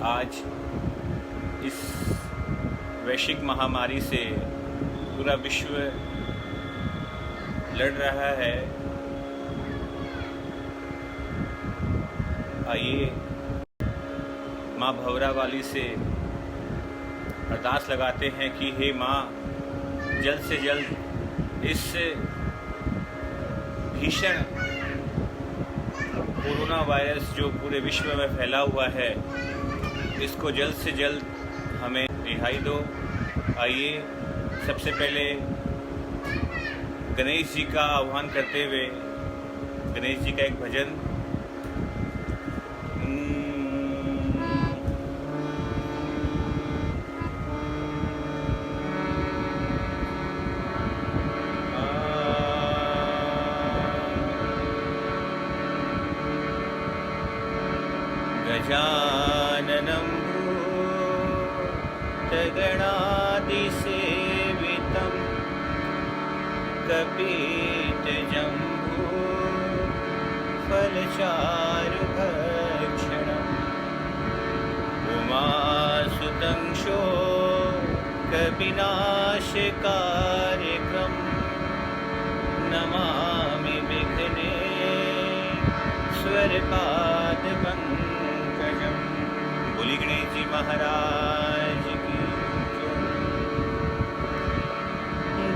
आज इस वैश्विक महामारी से पूरा विश्व लड़ रहा है। आइए माँ भंवरा वाली से अरदास लगाते हैं कि हे माँ, जल्द से जल्द इस भीषण कोरोना वायरस जो पूरे विश्व में फैला हुआ है, इसको जल्द से जल्द हमें रिहाई दो। आइए सबसे पहले गणेश जी का आह्वान करते हुए गणेश जी का एक भजन। गजाननं भूतगणादिसेवितं कपीतजम्बो फलचारुभक्षणम् उमासुतं शोकविनाशकार्यक्रं नमामि विघ्नेश्वरपादपङ्कजम्। बोली गणेश जी महाराज की।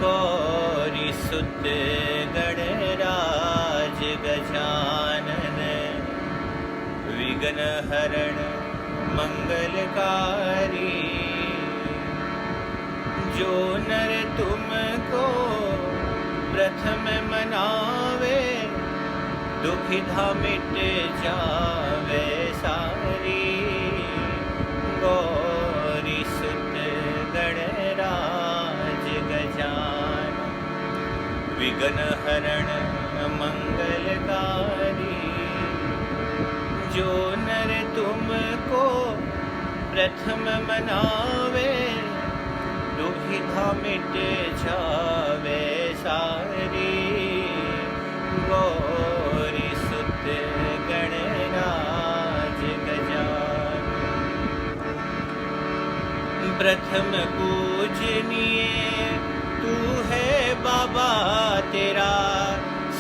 गौरी सुत गणराज गजानन विघ्न हरण मंगलकारी, जो नर तुमको प्रथम मनावे दुखिधा मिट जावे सारी। गौरी सुत गणराज गजानन विघ्न हरण मंगलकारी, जो नर तुमको प्रथम मनावे दुविधा मिट जावे सारी। गौरी सुत गणराज गजानन प्रथम पूजनीय तू है बाबा तेरा,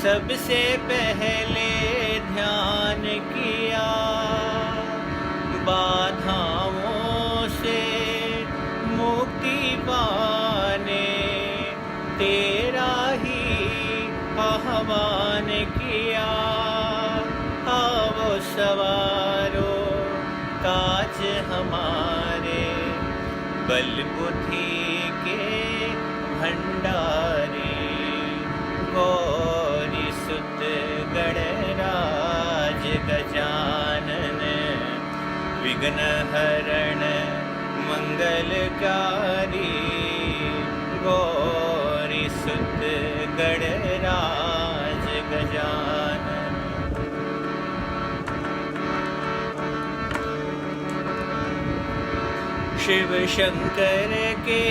सबसे पहले ध्यान किया। बाधाओं से मुक्ति पाने तेरा ही आह्वान किया। आओ सवारो काज हमारे, बल बुद्धि के भंडारे। गौरी सुत गणराज गजानन विघ्न हरण मंगलकारी। गौरी सुत गणराज गजानन। शिव शंकर के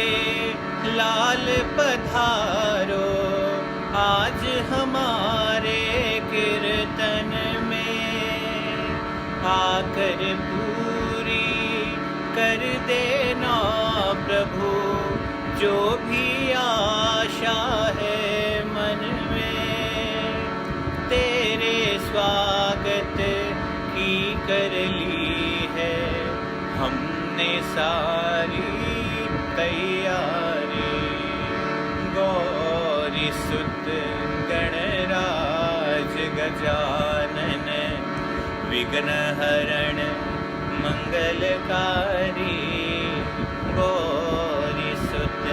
लाल पधारो, आज हमारे कीर्तन में आकर पूरी कर देना प्रभु जो भी आशा है मन में। तेरे स्वागत की कर ली है हमने सारी तैयारी। गौरी सुत गणराज गजानन विघ्न हरण मंगलकारी। गौरी सुत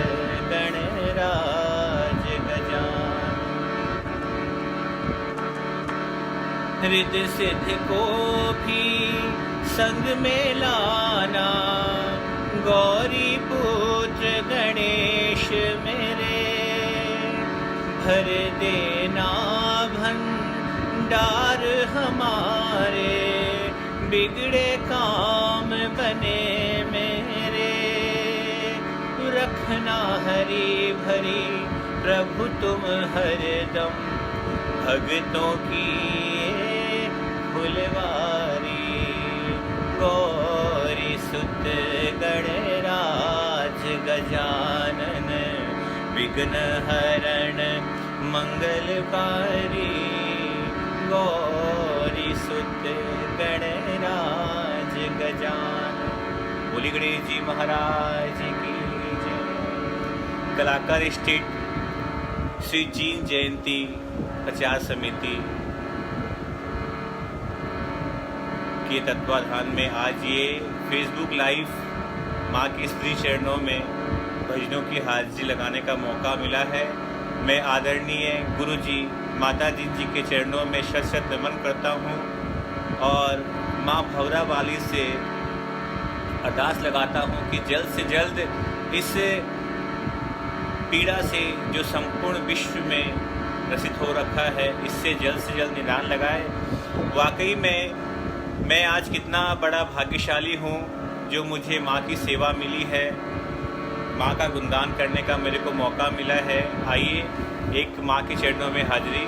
गणराज गजानन हृदय सिद्ध को भी संग में लाना। गौरी पुत्र गणेश मेरे, भर देना भंडार हमारे। बिगड़े काम बने मेरे, रखना हरी भरी प्रभु तुम हरदम। भगतों की फुलवारी गौरी सुत गणराज गजानन विघ्न हरण मंगलकारी गौरी सुत गणराज गजानन। बोली गणेश जी महाराज की जय। कलाकार स्टेट श्री जीन जयंती प्रचार समिति के तत्वाधान में आज ये फेसबुक लाइव माँ की स्त्री चरणों में भजनों की हाजिरी लगाने का मौका मिला है। मैं आदरणीय गुरु जी माता जी के चरणों में शत शत नमन करता हूँ और माँ भौरा वाली से अरदास लगाता हूँ कि जल्द से जल्द इस पीड़ा से जो संपूर्ण विश्व में ग्रसित हो रखा है, इससे जल्द से जल्द निदान लगाए। वाकई में मैं आज कितना बड़ा भाग्यशाली हूँ जो मुझे माँ की सेवा मिली है, माँ का गुणगान करने का मेरे को मौका मिला है। आइए एक माँ के चरणों में हाजिरी।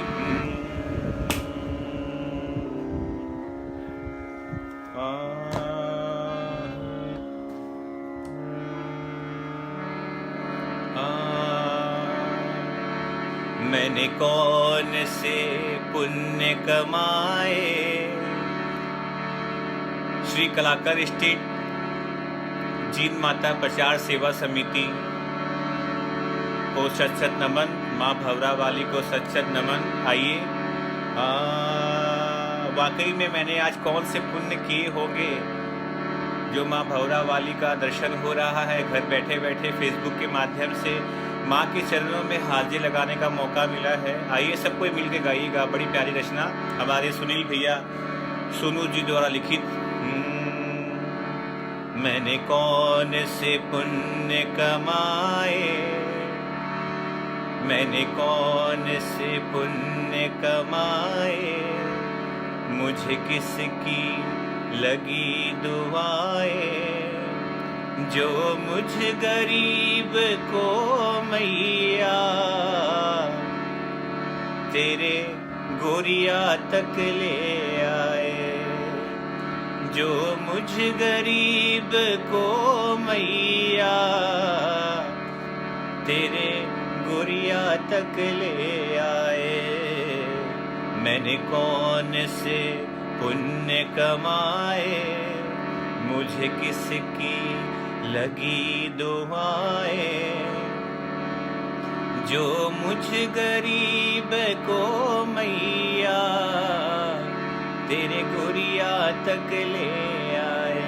मैंने कौन से पुण्य कमाए। श्री कलाकार स्टेट जीन माता प्रचार सेवा समिति को शत शत नमन, माँ भौरा वाली को शत शत नमन। आइए वाकई में मैंने आज कौन से पुण्य किए होंगे जो माँ भौरा वाली का दर्शन हो रहा है। घर बैठे बैठे फेसबुक के माध्यम से माँ के चरणों में हाजिरी लगाने का मौका मिला है। आइए सब कोई मिलके गाइएगा। बड़ी प्यारी रचना हमारे सुनील भैया सोनू जी द्वारा लिखित। मैंने कौन से पुण्य कमाए, मैंने कौन से पुण्य कमाए, मुझे किसकी लगी दुआएं, जो मुझ गरीब को मैया तेरे गोरिया तक ले आए, जो मुझ गरीब को मैया तेरे गोरिया तक ले आए। मैंने कौन से पुण्य कमाए, मुझे किसकी लगी दुआएं, जो मुझ गरीब को मैया तेरे गोरिया तक ले आए।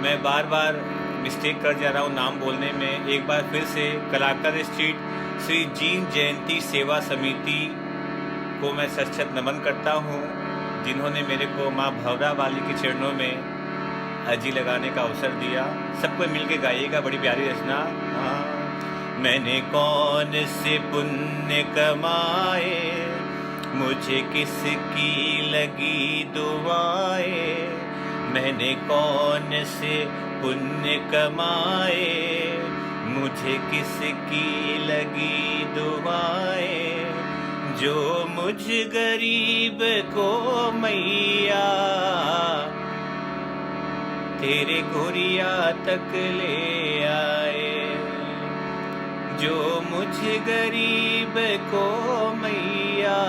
मैं बार बार मिस्टेक कर जा रहा हूँ नाम बोलने में। एक बार फिर से कलाकार स्ट्रीट श्री जीन जयंती सेवा समिति को मैं शत शत नमन करता हूँ, जिन्होंने मेरे को माँ भौरा वाली के चरणों में हाजिरी लगाने का अवसर दिया। सबको मिलके गाइएगा, बड़ी प्यारी रचना। मैंने कौन से पुण्य कमाए, मुझे किसकी लगी दुआएं, मैंने कौन से पुण्य कमाए, मुझे किसकी लगी दुआएं, जो मुझ गरीब को मैया तेरे गोरिया तक ले आए, जो मुझ गरीब को मैया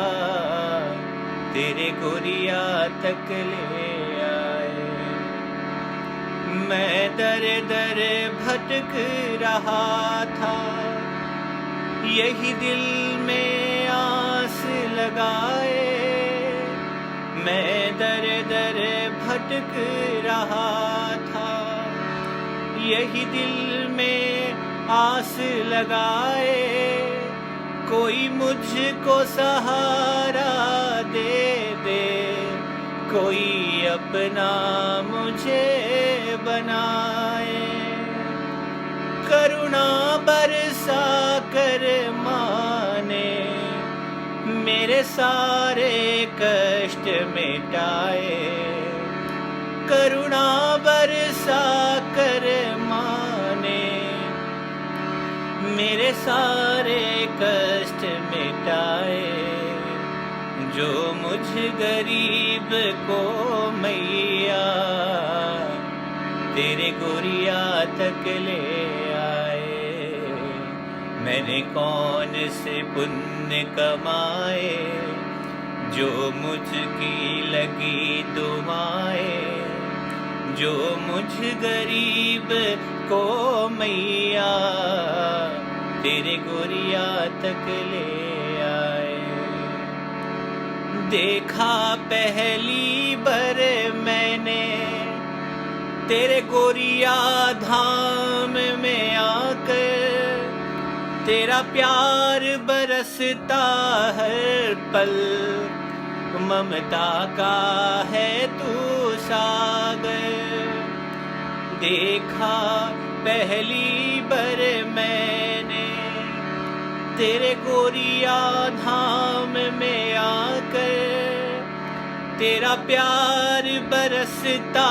तेरे गोरिया तक ले आए। मैं दर दर भटक रहा था, यही दिल में आस लगाए, मैं दर दर भटक रहा था, यही दिल में आस लगाए, कोई मुझको सहारा दे दे, कोई अपना मुझे बनाए, करुणा बरसा कर माने मेरे सारे कष्ट मिटाए, करुणा बरसा कर माने मेरे सारे कष्ट मिटाए, जो मुझ गरीब को मैया तेरे गोरिया तक ले आए। मैंने कौन से पुण्य कमाए जो मुझकी लगी दुआएं, जो मुझ गरीब को मैया तेरे गोरिया तक ले आए। देखा पहली बार मैंने तेरे गोरिया धाम में आकर, तेरा प्यार बरसता हर पल, ममता का है तू सागर। देखा पहली बार मैंने तेरे गोरिया धाम में आकर, तेरा प्यार बरसता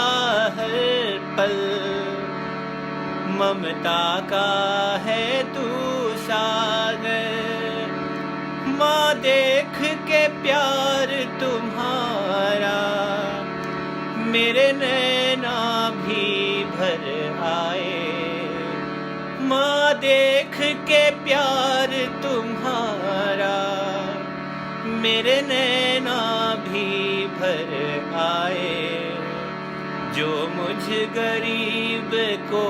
हर पल, ममता का है तू सागर। माँ देख के प्यार तुम्हारा मेरे नैना भी भर आए। माँ देख के प्यार तुम्हारा मेरे नैना भी भर आए। जो मुझ गरीब को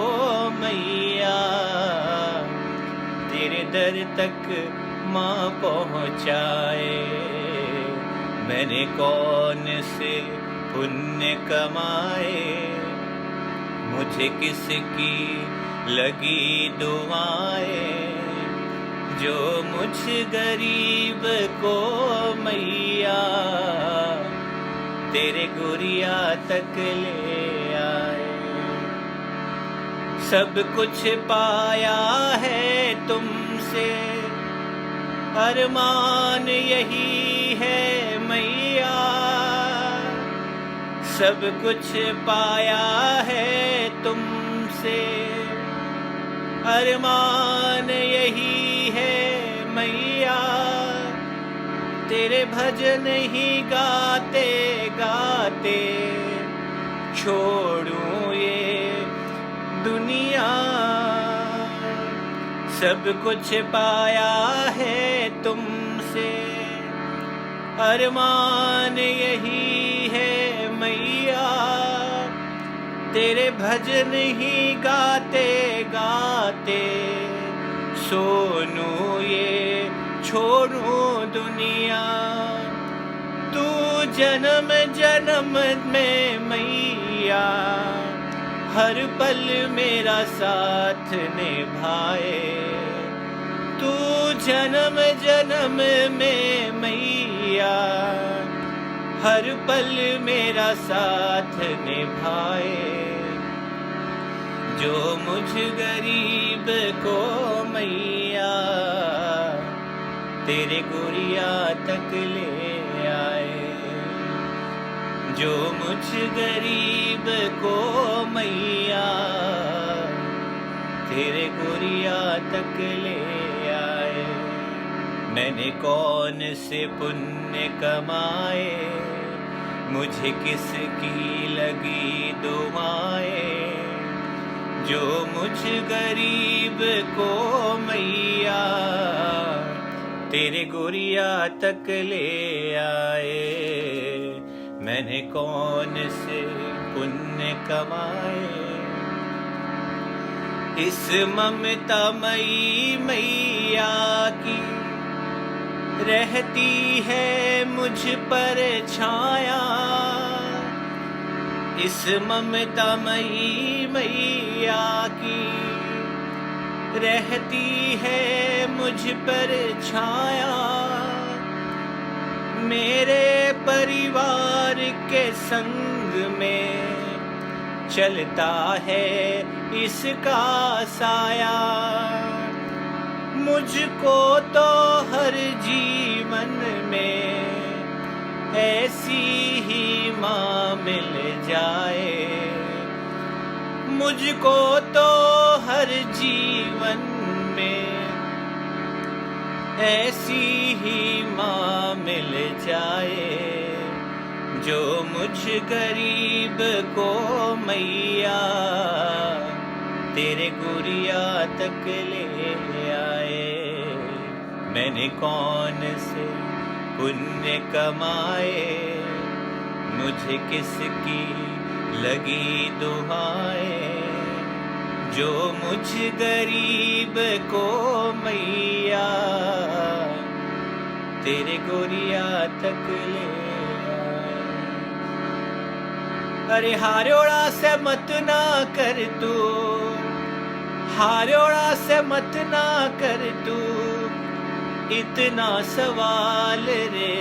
मैया तेरे दर तक माँ पहुँचाए। मैंने कौन से पुण्य कमाए, मुझे किसकी लगी दुआएं, जो मुझ गरीब को मैया तेरे गोरिया तक ले आए। सब कुछ पाया है तुमसे, अरमान यही है मैया। सब कुछ पाया है तुमसे, अरमान यही है मैया। तेरे भजन ही गाते गाते छोड़ूं ये दुनिया। सब कुछ पाया है तुमसे, अरमान यही है मैया। तेरे भजन ही गाते गाते सोनू ये छोड़ूं दुनिया। तू जन्म जन्म में मैया हर पल मेरा साथ निभाए। तू जन्म जन्म में मैया हर पल मेरा साथ निभाए। जो मुझ गरीब को मैया तेरे गोरिया तक ले आए। जो मुझ गरीब को मैया तेरे गोरिया तक ले आए। मैंने कौन से पुण्य कमाए, मुझे किसकी लगी दुआएं, जो मुझ गरीब को मैया तेरे गोरिया तक ले आए। मैंने कौन से पुण्य कमाए, इस ममता मई मैया की रहती है मुझ पर छाया। इस ममता मई मैया की रहती है मुझ पर छाया। मेरे परिवार के संग में चलता है इसका साया। मुझको तो हर जीवन में ऐसी ही माँ मिल जाए। मुझको तो हर जीवन में ऐसी ही माँ मिल जाए। जो मुझ गरीब को मैया तेरे गुरिया तक ले आए। मैंने कौन से पुण्य कमाए, मुझे किसकी लगी दुहाएं, जो मुझ गरीब को मैया तेरे गोरिया तक ले आए। अरे हारोड़ा से मत ना कर तू, हारोड़ा से मत ना कर तू इतना सवाल रे,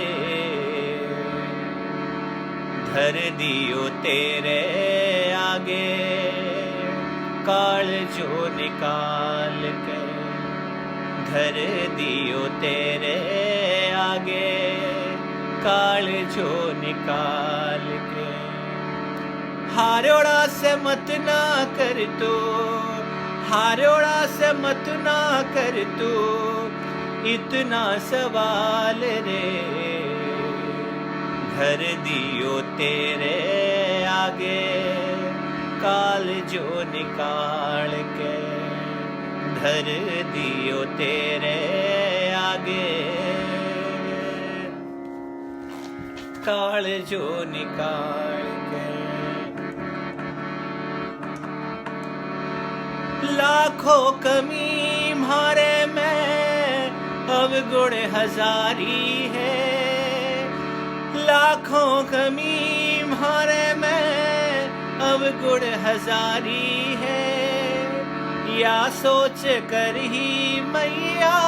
धर दियो तेरे आगे काल जो निकाल के, धर दियो तेरे आगे काल जो निकाल के। हारोड़ा से मत ना कर तू, हारोड़ा से मत ना कर तू इतना सवाल रे, धर दियो तेरे आगे काल जो निकाल के, धर दियो तेरे आगे काल जो निकाल के। लाखों कमी मारे में अवगुण हजारी है, लाखों कमी मारे में अवगुण हजारी है, या सोच कर ही मैया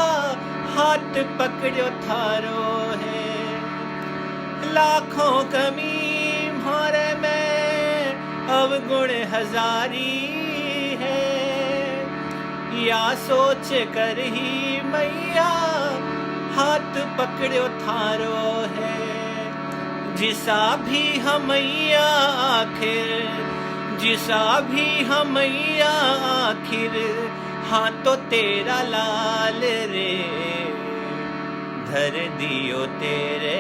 हाथ पकड़ो थारो है। लाखों कमी मारे में अवगुण हजारी है, या सोच कर ही मैया हाथ पकड़ो थारो है। जिसा भी हमैया आखिर, जिसा भी हमैया आखिर हाँ तो तेरा लाल रे, धर दियो तेरे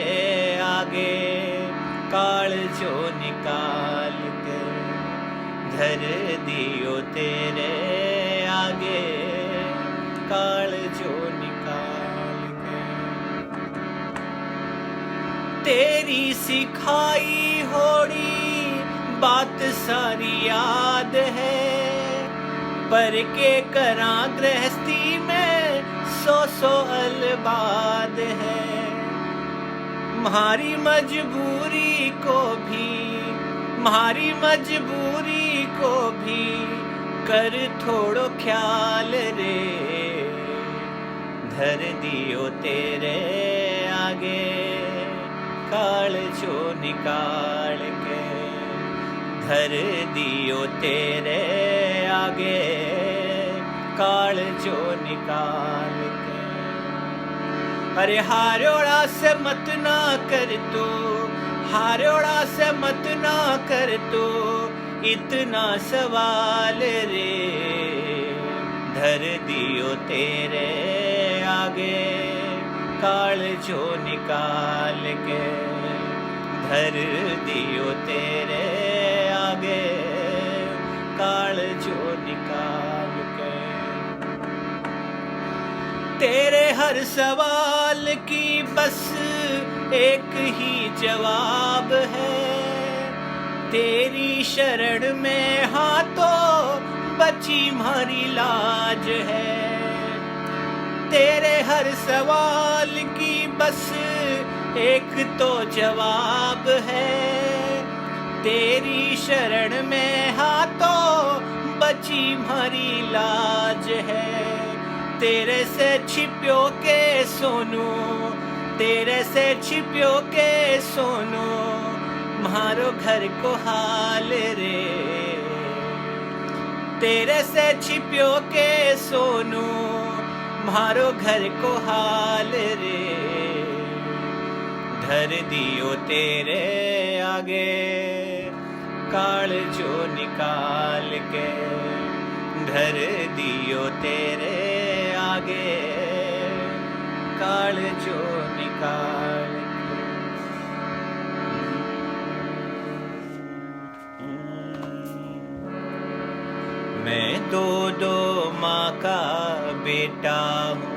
आगे काल जो निकाल के, धर दियो तेरे आगे काल जो निकाल के। तेरी सिखाई होड़ी बात सारी याद है, पर के करा गृहस्थी में सौ अलबाद है। म्हारी मजबूरी को भी, म्हारी मजबूरी को भी कर थोड़ो ख्याल रे, धर दियो तेरे आगे काल जो निकाल के, धर दियो तेरे आगे काल जो निकाल के। अरे हारोड़ा से मत ना कर तू, हारोड़ा से मत ना कर तू इतना सवाल रे, धर दियो तेरे आगे काल जो निकाल के, धर दियो तेरे आगे काल जो निकाल के। तेरे हर सवाल की बस एक ही जवाब है, तेरी शरण में हाथों बची हमारी लाज है। तेरे हर सवाल की बस एक तो जवाब है, तेरी शरण में हाथों बची हमारी लाज है। तेरे से छिप्यो के सोनू, तेरे से छिप्यो के सोनू मारो घर को हाल रे, तेरे से छिप्यो के सोनू मारो घर को हाल रे, धर दियो तेरे आगे काल जो निकाल के, धर दियो तेरे आगे काल जो निकाल के। दो दो माँ का बेटा हूँ।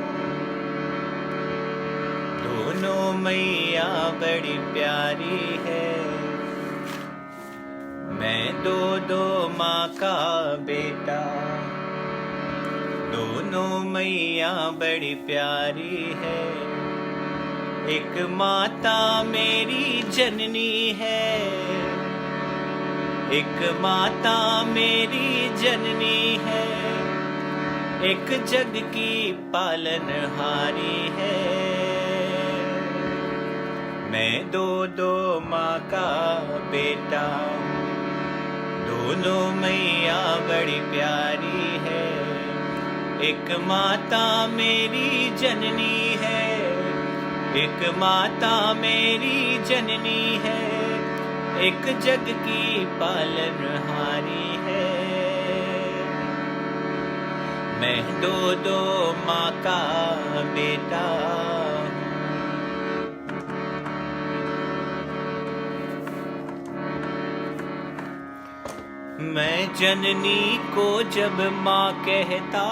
दोनों मैया बड़ी प्यारी है। मैं दो दो माँ का बेटा, दोनों मैया बड़ी प्यारी है। एक माता मेरी जननी है, एक माता मेरी जननी है, एक जग की पालनहारी है। मैं दो दो माँ का बेटा, दोनों मैया बड़ी प्यारी है। एक माता मेरी जननी है, एक माता मेरी जननी है, एक जग की पालनहारी है। मैं दो दो माँ का बेटा। मैं जननी को जब माँ कहता,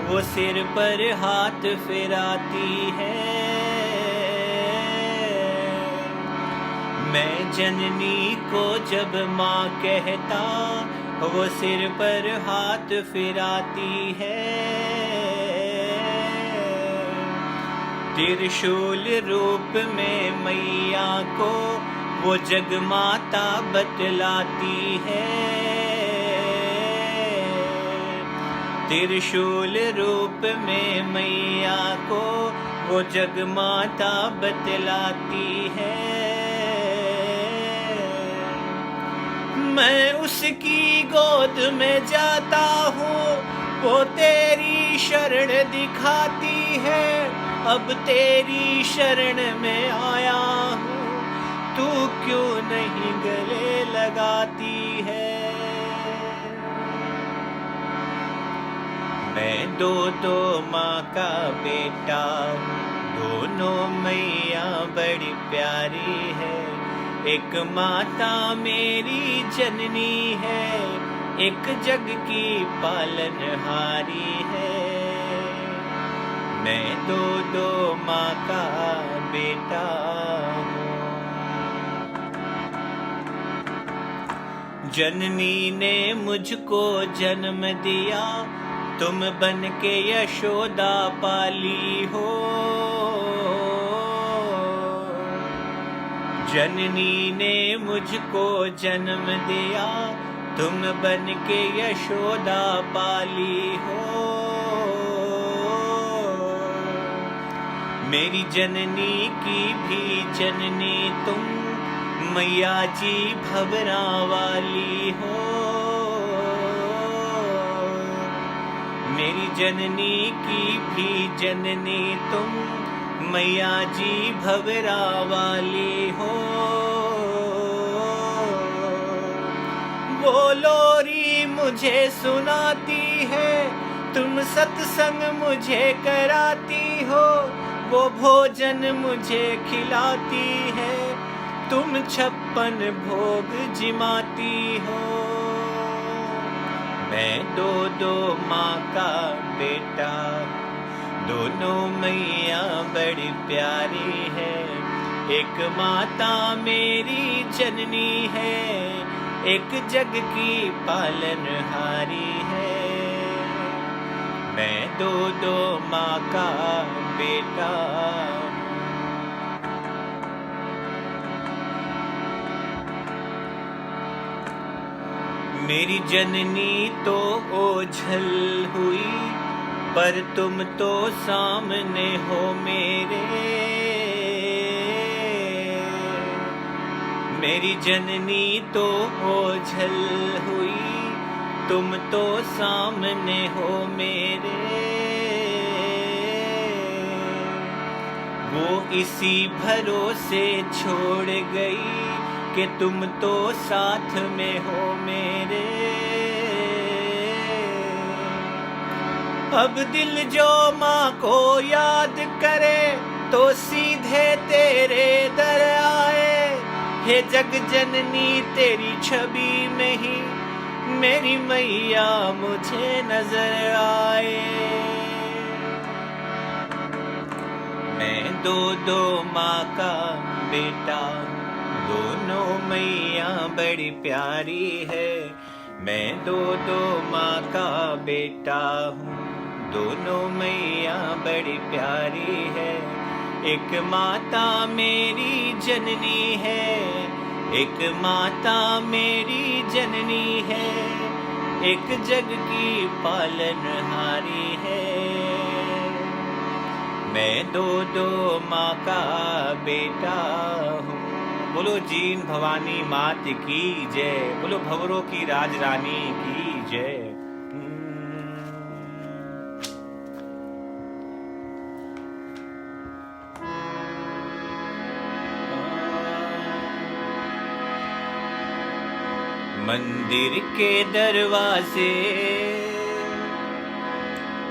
वो सिर पर हाथ फिराती है। मैं जननी को जब माँ कहता, वो सिर पर हाथ फिराती है। त्रिशूल रूप में मैया को वो जगमाता बतलाती है। त्रिशूल रूप में मैया को वो जगमाता बतलाती है। मैं उसकी गोद में जाता हूँ, वो तेरी शरण दिखाती है। अब तेरी शरण में आया हूँ, तू क्यों नहीं गले लगाती है। मैं दो दो माँ का बेटा, दोनों मैया बड़ी प्यारी है। एक माता मेरी जननी है, एक जग की पालनहारी है। मैं दो दो माँ का बेटा हूँ। जननी ने मुझको जन्म दिया, तुम बन के यशोदा पाली हो। जननी ने मुझको जन्म दिया, तुम बन के यशोदा पाली हो। मेरी जननी की भी जननी तुम, मैया जी भवरा वाली हो। मेरी जननी की भी जननी तुम, मैया जी भवरा वाली हो। वो लोरी मुझे सुनाती है, तुम सत्संग मुझे कराती हो। वो भोजन मुझे खिलाती है, तुम 56 भोग जिमाती हो। मैं दो दो माँ का बेटा, दोनों मैया बड़ी प्यारी है। एक माता मेरी जननी है, एक जग की पालनहारी है। मैं दो दो माँ का बेटा। मेरी जननी तो ओझल हुई, पर तुम तो सामने हो मेरे। मेरी जननी तो ओझल हुई, तुम तो सामने हो मेरे। वो इसी भरोसे छोड़ गई कि तुम तो साथ में हो मेरे। अब दिल जो माँ को याद करे, तो सीधे तेरे दर आए। हे जग जननी तेरी छवि में ही मेरी मैया मुझे नजर आए। मैं दो माँ का बेटा, दोनों मैया बड़ी प्यारी है। मैं दो माँ का बेटा हूँ, दोनों मैया बड़ी प्यारी है। एक माता मेरी जननी है, एक माता मेरी जननी है, एक जग की पालनहारी है। मैं दो माँ का बेटा हूँ। बोलो जीन भवानी मात की जय, बोलो भंवरों की राजरानी की जय। मंदिर के दरवाजे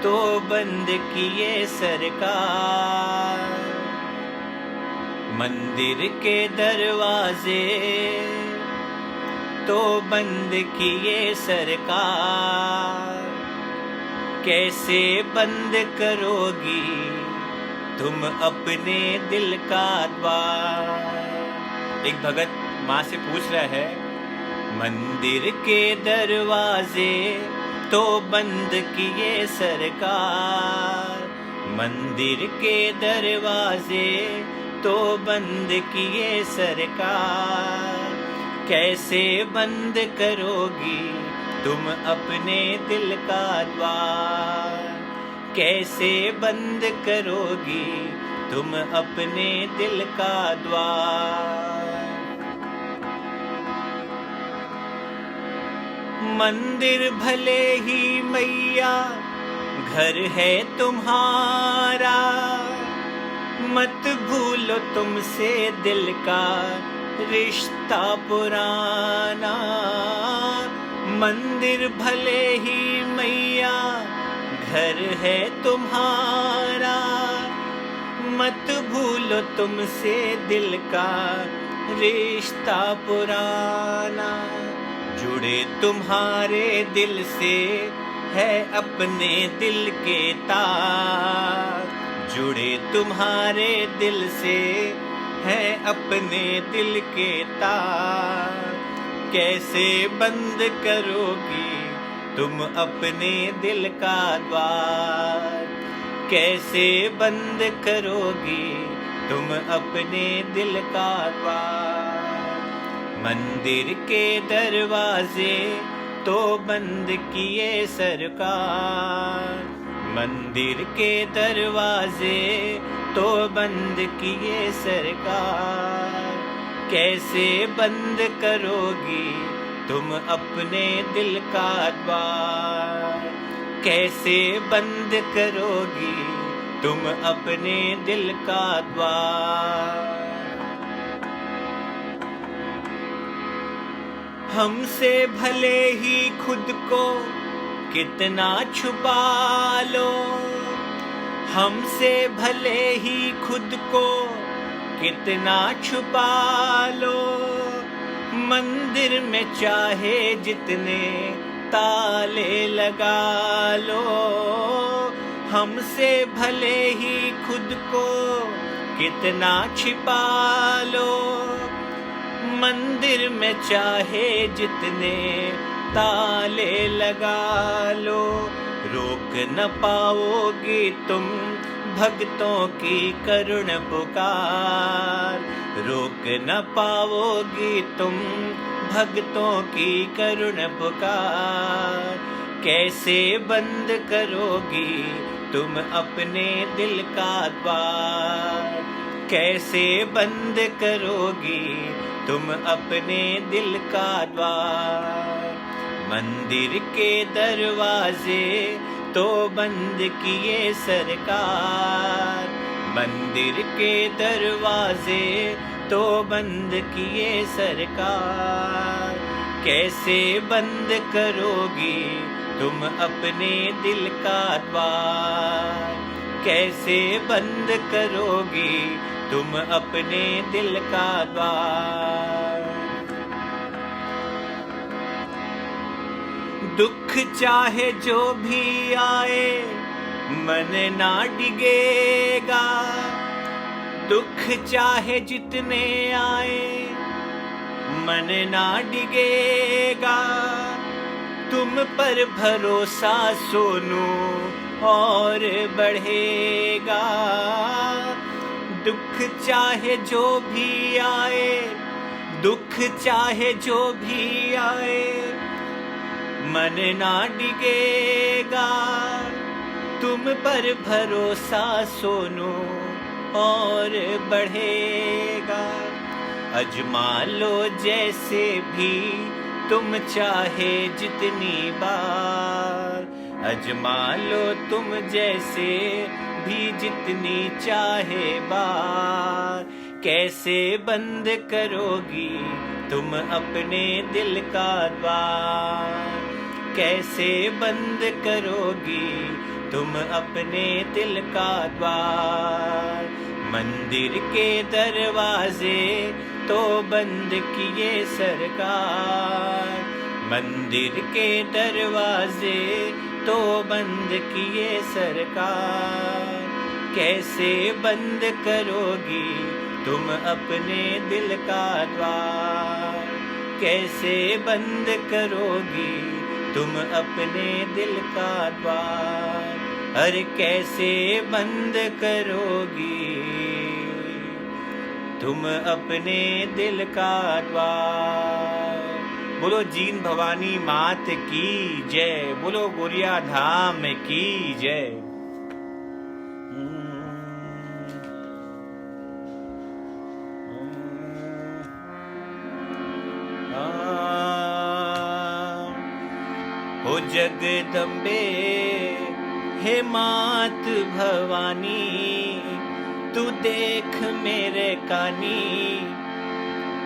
तो बंद किए सरकार, मंदिर के दरवाजे तो बंद किए सरकार। कैसे बंद करोगी तुम अपने दिल का द्वार। एक भगत माँ से पूछ रहा है, मंदिर के दरवाजे तो बंद किए सरकार, मंदिर के दरवाजे तो बंद किए सरकार। कैसे बंद करोगी तुम अपने दिल का द्वार, कैसे बंद करोगी तुम अपने दिल का द्वार। मंदिर भले ही मैया घर है तुम्हारा, मत भूलो तुमसे दिल का रिश्ता पुराना। मंदिर भले ही मैया घर है तुम्हारा, मत भूलो तुमसे दिल का रिश्ता पुराना। जुड़े तुम्हारे दिल से है अपने दिल के तार, जुड़े तुम्हारे दिल से है अपने दिल के तार। कैसे बंद करोगी तुम अपने दिल का द्वार, कैसे बंद करोगी तुम अपने दिल का द्वार। मंदिर के दरवाजे तो बंद किए सरकार, मंदिर के दरवाजे तो बंद किए सरकार। कैसे बंद करोगी तुम अपने दिल का द्वार, कैसे बंद करोगी तुम अपने दिल का द्वार। हमसे भले ही खुद को कितना छुपा लो, हमसे भले ही खुद को कितना छुपा लो। मंदिर में चाहे जितने ताले लगा लो, हमसे भले ही खुद को कितना छिपा लो। मंदिर में चाहे जितने ताले लगा लो, रोक न पाओगी तुम भक्तों की करुण पुकार, रोक न पाओगी तुम भक्तों की करुण पुकार। कैसे बंद करोगी तुम अपने दिल का द्वार, कैसे बंद करोगी तुम अपने दिल का द्वार। मंदिर के दरवाजे तो बंद किए सरकार, मंदिर के दरवाजे तो बंद किए सरकार। कैसे बंद करोगी तुम अपने दिल का द्वार, कैसे बंद करोगी तुम अपने दिल का द्वार। दुख चाहे जो भी आए मन ना डिगेगा, दुख चाहे जितने आए मन ना डिगेगा, तुम पर भरोसा सोनू और बढ़ेगा। दुख चाहे जो भी आए, दुख चाहे जो भी आए मन ना डिगेगा, तुम पर भरोसा सोनू और बढ़ेगा। अजमा लो जैसे भी तुम चाहे जितनी बार, अजमा लो तुम जैसे भी जितनी चाहे बार। कैसे बंद करोगी तुम अपने दिल का द्वार, कैसे बंद करोगी तुम अपने दिल का द्वार। मंदिर के दरवाजे तो बंद किए सरकार, मंदिर के दरवाजे तो बंद किए सरकार। कैसे बंद करोगी तुम अपने दिल का द्वार, कैसे बंद करोगी तुम अपने दिल का द्वार। अरे कैसे बंद करोगी तुम अपने दिल का द्वार। बोलो जीन भवानी मात की जय, बोलो गोरिया धाम की जय। हो जगदम्बे हे मात भवानी, तू देख मेरे कानी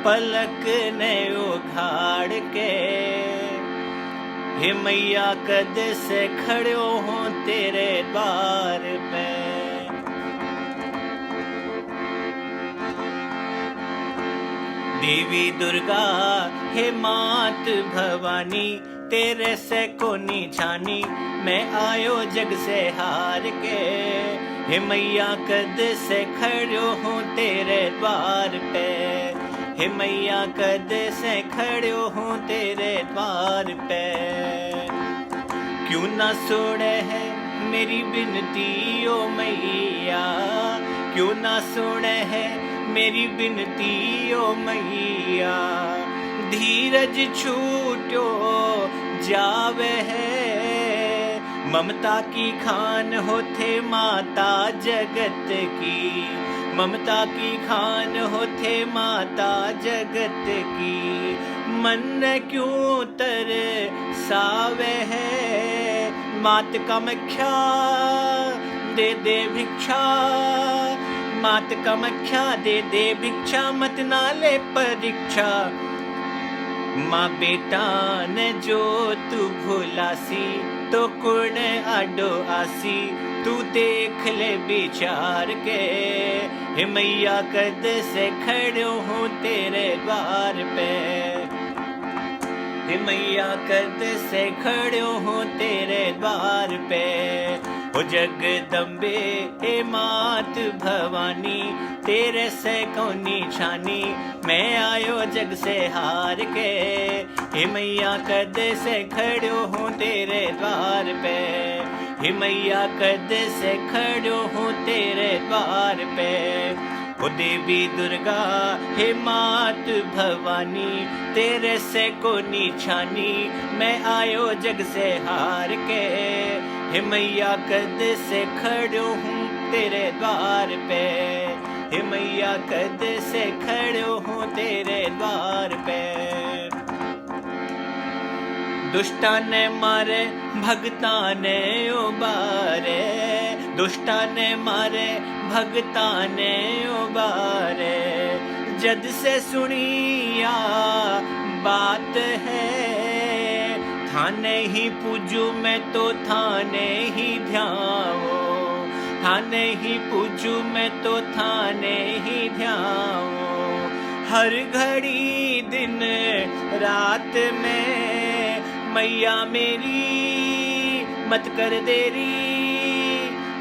पलक ने उघाड़ के। हे मैया कद से खड़े हो तेरे द्वार पे, देवी दुर्गा हे मात भवानी, तेरे से कोनी छानी मैं आयो जग से हार के। हे मैया कद से खड़ो हूँ तेरे द्वार पे, हे मैया कद से खड़ो हूँ तेरे द्वार पे। क्यों ना सुने है मेरी बिनती ओ मैया, क्यों ना सुने है मेरी बिनती ओ मैया। धीरज छूटो जावे है, ममता की खान होते माता जगत की, ममता की खान होते माता जगत की। मन क्यों तर सावे है, मात कामाख्या दे दे भिक्षा, मात कामाख्या दे दे भिक्षा, मत ना ले परीक्षा। माँ बेटा ने जो तू भूलासी, तो कुण आडो आसी, तू देख ले विचार के। हे मैया कद से खड़ो हूँ तेरे द्वार पे, हे मैया कद से खड़ो हूँ तेरे द्वार पे। ओ जगदम्बे हे मात भवानी, तेरे से कौनी छानी मैं आयो जग से हार के। हे मैया कद से खड़ो हूँ तेरे द्वार पे, हे मैया कद से खड़ो हूँ तेरे द्वार पे। ओ देवी दुर्गा हे मात भवानी, तेरे से कोनी छानी मैं आयो जग से हार के। हे मैया कद से खड़ो हूँ तेरे द्वार पे, हे मैया कद से खड़ो हूँ तेरे द्वार पे। दुष्टा ने मारे भगता ने उबारे, दुष्टा ने मारे भगता ने उबारे। जद से सुनिया बात है, थाने ही पूजू मैं तो थाने ही ध्याओ, थाने ही पूजू मैं तो थाने ही ध्याओ। हर घड़ी दिन रात में मैया मेरी मत कर देरी,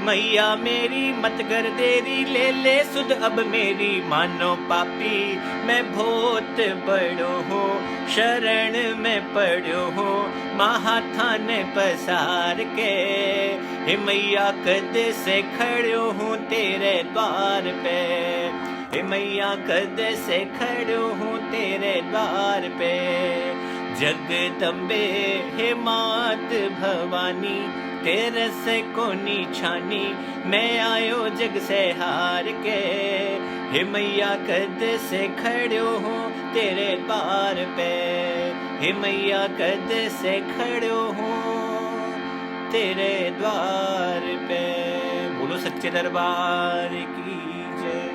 मैया मेरी मत कर देरी, ले ले सुध अब मेरी, मानो पापी मैं बहुत बड़ो हूँ, शरण में पड़ो हूँ महाथाने पसार के। हे मैया कद से खड़ो हूँ तेरे द्वार पे, हे मैया कद से खड़ो हूँ तेरे द्वार पे। जगदम्बे हे मात भवानी, तेरे से कोनी छानी, मैं आयो जग से हार के। हे मैया कद से खड़ो हूँ तेरे द्वार पे, हे मैया कद से खड़ो हूँ तेरे द्वार पे। बोलो सच्चे दरबार की जय।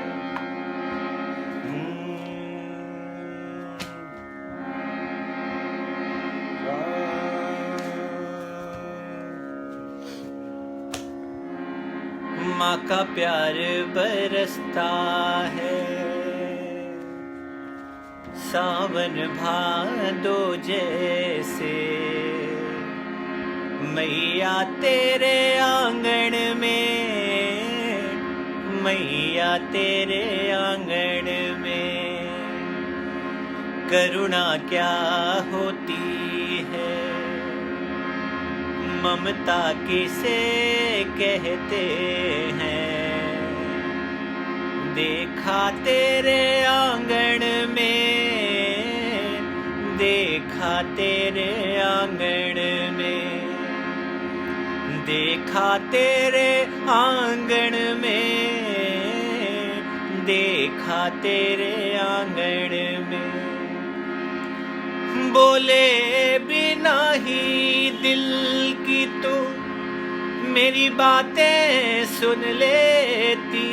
माँ का प्यार बरसता है, सावन भादो जैसे, मैया तेरे आंगन में, मैया तेरे आंगन में। करुणा क्या होती है, ममता किसे कहते हैं, देखा तेरे आंगन में, देखा तेरे आंगन में, देखा तेरे आंगन में, देखा तेरे आंगन में। बोले बिना ही दिल की तू मेरी बातें सुन लेती,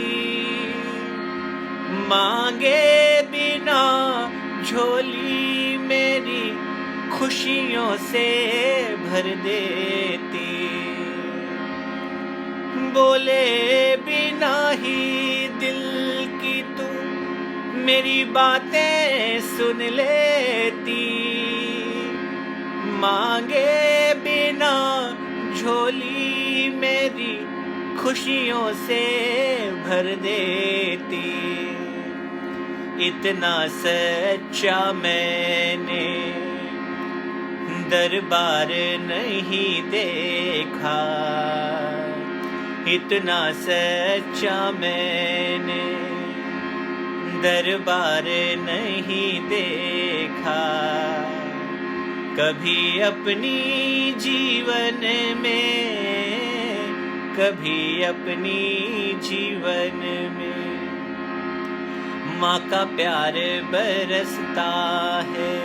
मांगे बिना झोली मेरी खुशियों से भर देती। बोले बिना ही दिल की तू मेरी बातें सुन लेती, मांगे बिना झोली मेरी खुशियों से भर देती। इतना सच्चा मैंने दरबार नहीं देखा, इतना सच्चा मैंने दरबार नहीं देखा। कभी अपनी जीवन में, कभी अपनी जीवन में। माँ का प्यार बरसता है,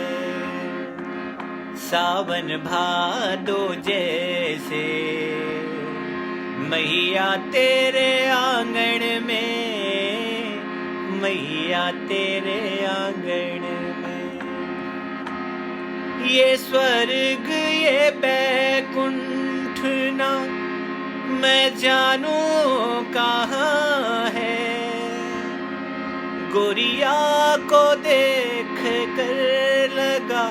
सावन भादो जैसे, मैया तेरे आंगन में, मैया तेरे आंगन में। ये स्वर्ग ये बैकुंठ ना मैं जानूं कहाँ है, गोरिया को देख कर लगा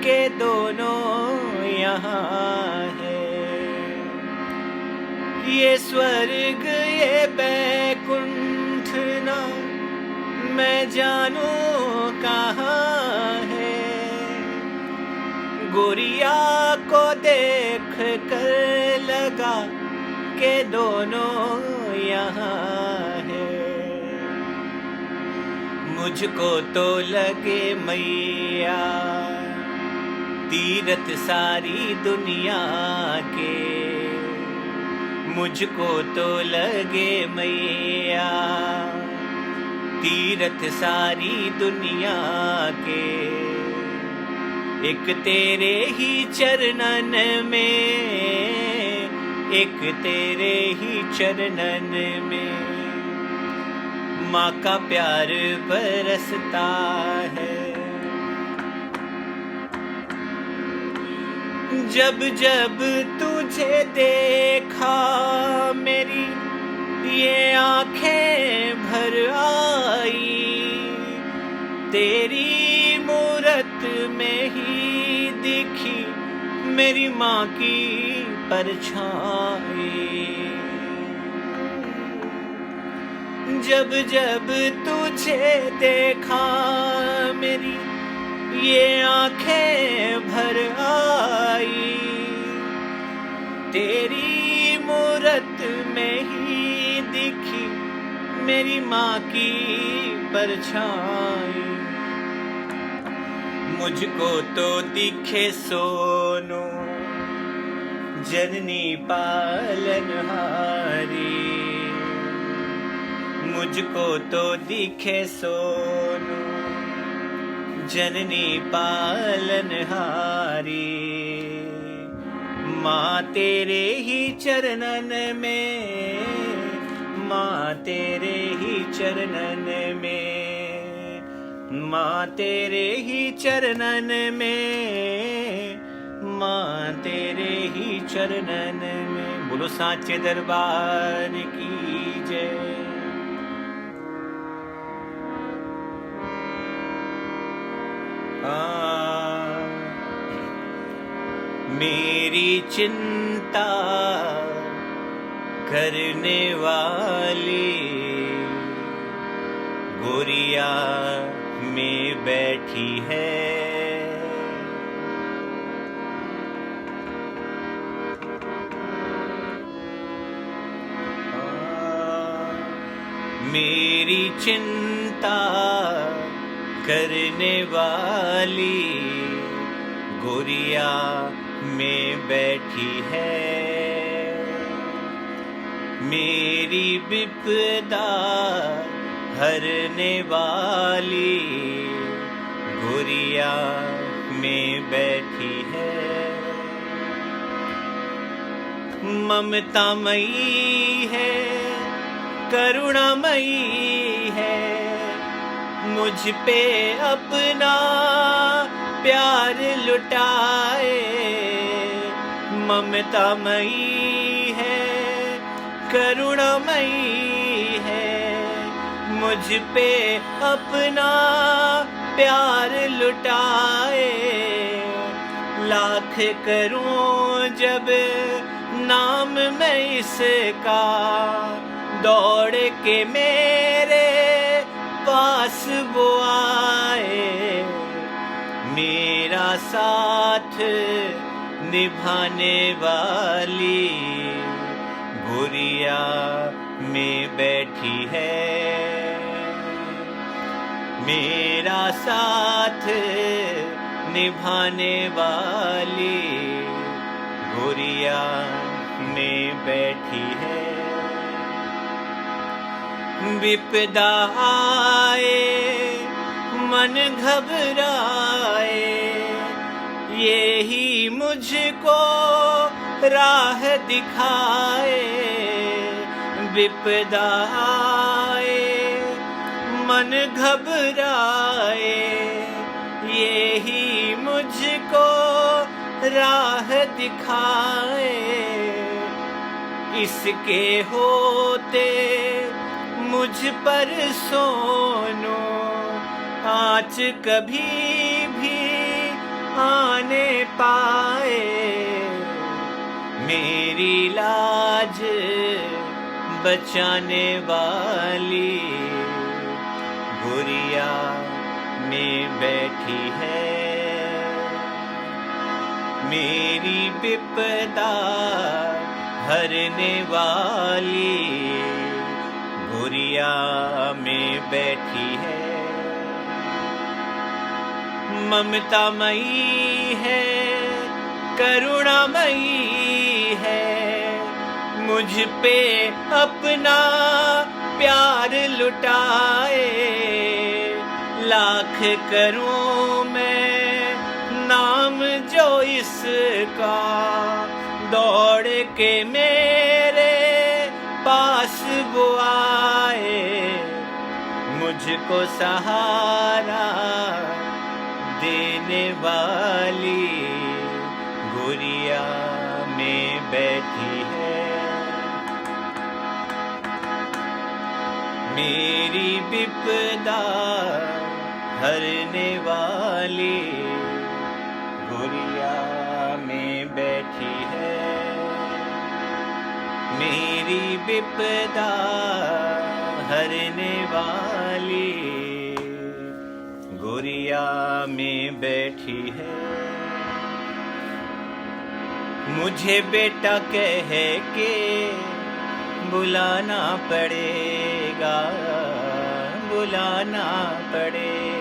के दोनों यहाँ है। ये स्वर्ग ये बैकुंठ ना मैं जानूं कहाँ है, गोरिया को देख कर लगा के दोनों यहाँ है। मुझको तो लगे मैया तीरथ सारी दुनिया के, मुझको तो लगे मैया तीरथ सारी दुनिया के। एक तेरे ही चरणन में, एक तेरे ही चरणन में माँ का प्यार बरसता है। जब जब तुझे देखा मेरी ये आंखें भर आई, तेरी मूरत में ही दिखी मेरी माँ की परछाई। जब जब तुझे देखा मेरी ये आंखें भर आई, तेरी मूरत में ही दिखी मेरी माँ की परछाई। मुझको तो दिखे सोनो जननी पालनहारी, मुझको तो दिखे सोनो जननी पालनहारी। माँ तेरे ही चरणन में, माँ तेरे ही चरणन में, माँ तेरे ही चरणन में, माँ तेरे ही चरणन में। बोलो साचे दरबार की जय। मेरी चिंता करने वाली गोरिया में बैठी है, मेरी चिंता करने वाली गोरिया में बैठी है। मेरी विपदा हरने वाली गोरिया में बैठी है। ममतामयी है, करुणामयी है, मुझ पे अपना प्यार लुटाए। ममतामयी है, करुणामयी है, मुझ पे अपना प्यार लुटाए। लाख करूं जब नाम मैं इसका, दौड़ के मेरे पास वो आए। मेरा साथ निभाने वाली गोरिया में बैठी है। मेरा साथ निभाने वाली गोरिया में बैठी है। विपदा आए मन घबराए, यही मुझको राह दिखाए। विपदा आए मन घबराए, यही मुझको राह दिखाए। इसके होते मुझ पर सोनो आँच कभी भी आने पाए। मेरी लाज बचाने वाली गोरिया में बैठी है। मेरी विपदा हरने वाली गोरिया में बैठी है। ममतामयी है, करुणामयी है, मुझ पे अपना प्यार लुटाए। लाख करूं मैं नाम जो इसका, दौड़ के मेरे पास वो आए। मुझको सहारा देने वाली गोरिया में बैठी है। मेरी विपदा हरने वाली गोरिया में बैठी है, मेरी विपदा हरने वाली गोरिया में बैठी है। मुझे बेटा कह के बुलाना पड़ेगा, बुलाना पड़ेगा।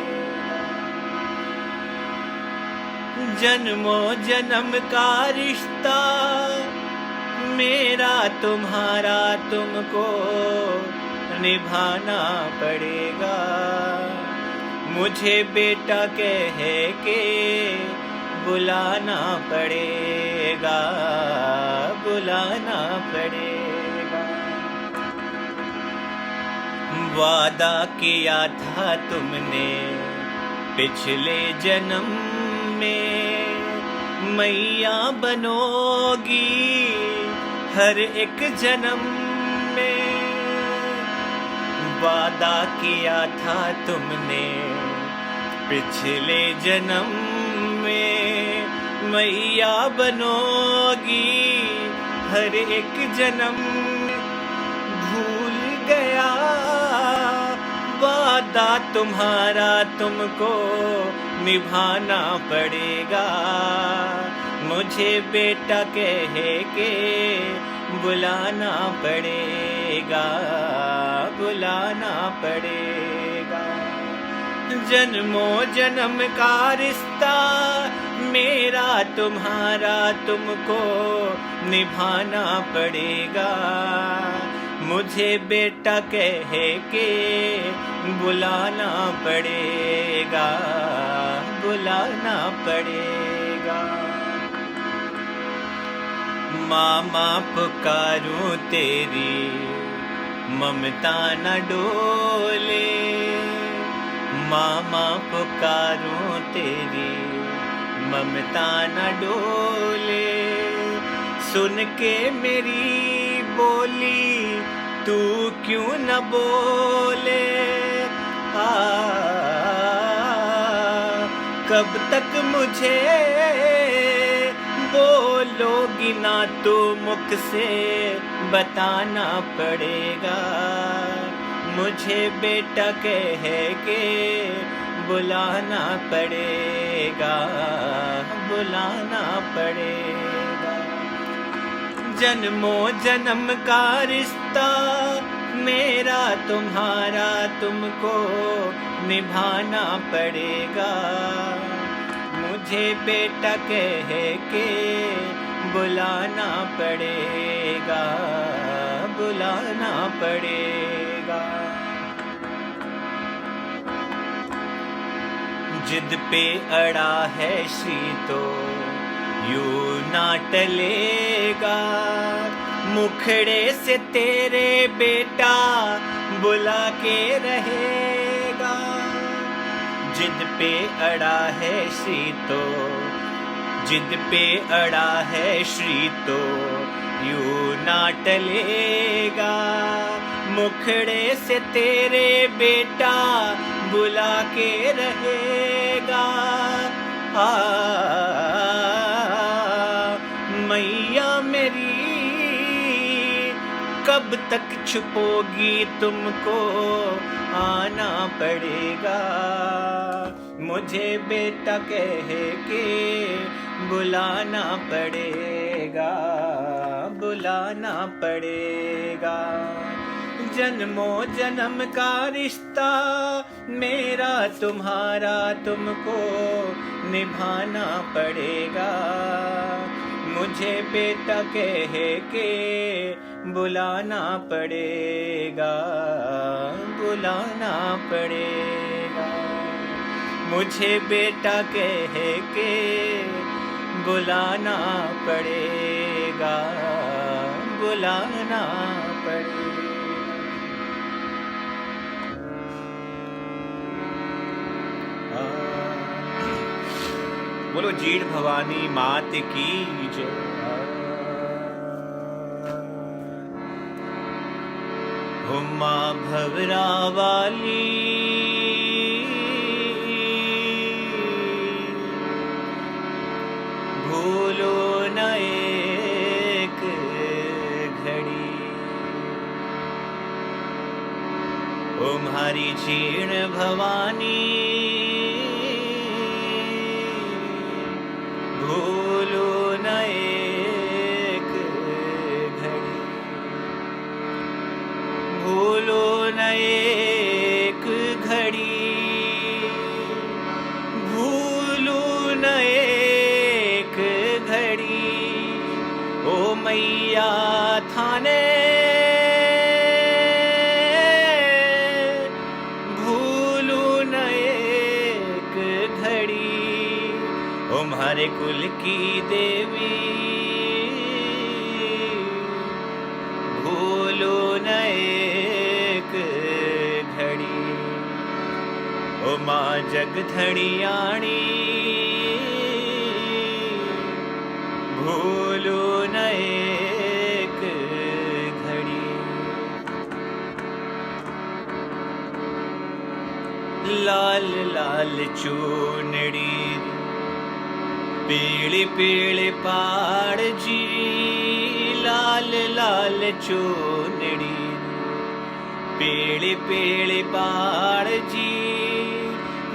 जन्मों जन्म का रिश्ता मेरा तुम्हारा तुमको निभाना पड़ेगा। मुझे बेटा कह के बुलाना पड़ेगा, बुलाना पड़ेगा। वादा किया था तुमने पिछले जन्म में, मैया बनोगी हर एक जन्म में। वादा किया था तुमने पिछले जन्म में, मैया बनोगी हर एक जन्म। भूल गया वादा तुम्हारा तुमको निभाना पड़ेगा। मुझे बेटा कह के बुलाना पड़ेगा, बुलाना पड़ेगा। जन्मों जन्म का रिश्ता मेरा तुम्हारा तुमको निभाना पड़ेगा। मुझे बेटा कह के बुलाना पड़ेगा, बुलाना पड़ेगा। मामा पुकारूं तेरी ममता न डोले, मामा पुकारूं तेरी ममता न डोले। सुन के मेरी बोली तू क्यों न बोले, कब तक मुझे बोलोगी ना तो मुख से बताना पड़ेगा। मुझे बेटा कह के बुलाना पड़ेगा, बुलाना पड़ेगा। जन्मों जन्म का रिश्ता मेरा तुम्हारा तुमको निभाना पड़ेगा। मुझे बेटा कह के बुलाना पड़ेगा, बुलाना पड़ेगा। जिद पे अड़ा है श्री तो यूं ना टलेगा। मुखड़े से तेरे बेटा बुला के रहेगा। जिद पे अड़ा है श्री तो, जिद पे अड़ा है श्री तो यूं ना टलेगा। मुखड़े से तेरे बेटा बुला के रहेगा। मैया मेरी कब तक छुपोगी, तुमको आना पड़ेगा। मुझे बेटा कह के बुलाना पड़ेगा, बुलाना पड़ेगा। जन्मों जन्म का रिश्ता मेरा तुम्हारा तुमको निभाना पड़ेगा। मुझे बेटा कह के बुलाना पड़ेगा, बुलाना पड़ेगा। मुझे बेटा कह के बुलाना पड़ेगा, बुलाना पड़ेगा। बोलो जीड़ भवानी मात की जय। उमा भवरा वाली भूलो न तुम्हारी जीर्ण भवानी भूलो न एक घड़ी, भूलो न एक घड़ी, भूलो न एक घड़ी। ओ मैया थाने हमारे कुल की देवी भूलो न एक घड़ी। ओ माँ जगधणियाणी भूलो न एक घड़ी। लाल लाल चूनड़ी पीली पीली पाड़ जी, लाल लाल चूनड़ी पीली पीली पाड़ जी।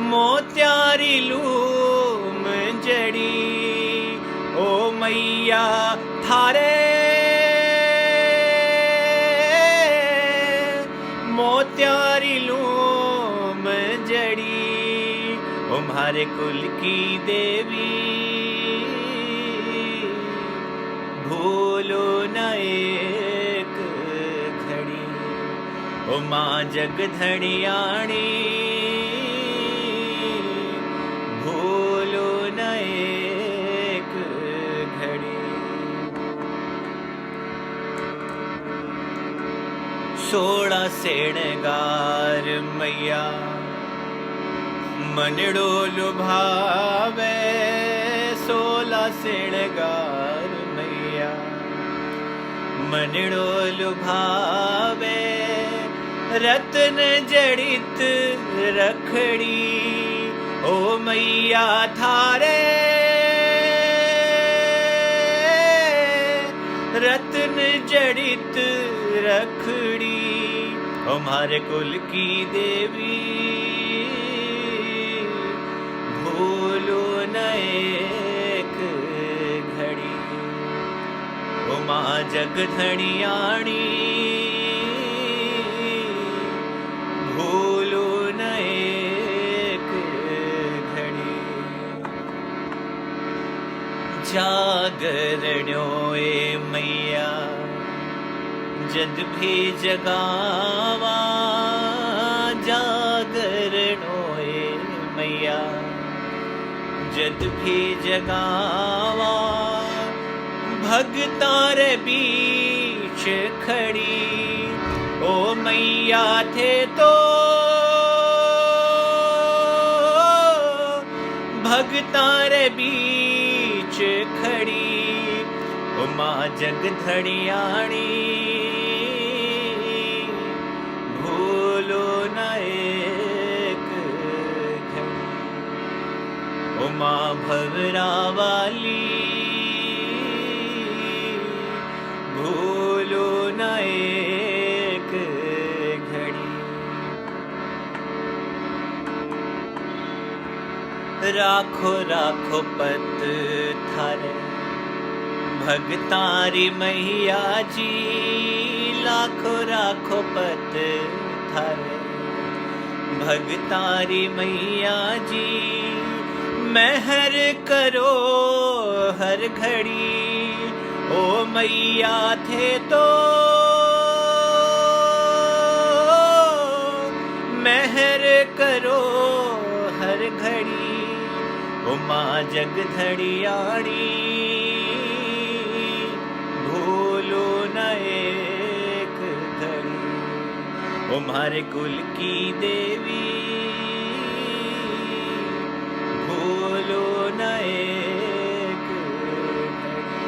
मोत्यारी लूम जड़ी ओ मैया थारे मोत्यारी लूम जड़ी। ओ हमारे कुल की देवी भूलो न एक घड़ी। ओ माँ जगधणियाणी भूलो न एक घड़ी। सोड़ा सेणगार मैया मनड़ो लुभावे, 16 सेणगार मैया मनड़ो लुभावे। रत्न जड़ित रखड़ी ओ मैया थारे, रत्न जड़ित रखड़ी। हमारे कुल की देवी भूलो न एक घड़ी। ओ माँ जगधणियाणी भूलो न एक घड़ी। जागरणो ए मैया जद भी जगावा, जागरणो ए मैया जद भी जगावा। भगतार बीच खड़ी ओ मैया थे तो, भगतार बीच खड़ी ओ माँ जगधणियाणी भूलो न एक घड़ी। ओ माँ भवरा वाली भूलो न एक घड़ी। राखो राखो पत थारे भगतारी मैया जी, लाखो राखो पत थारे भगतारी मैया जी। मेहर करो हर घड़ी ओ मैया थे तो, मेहर करो हर घड़ी ओ माँ जगधणियाणी भूलो न एक घड़ी। ओ हमारे कुल की देवी भूलो न एक घड़ी।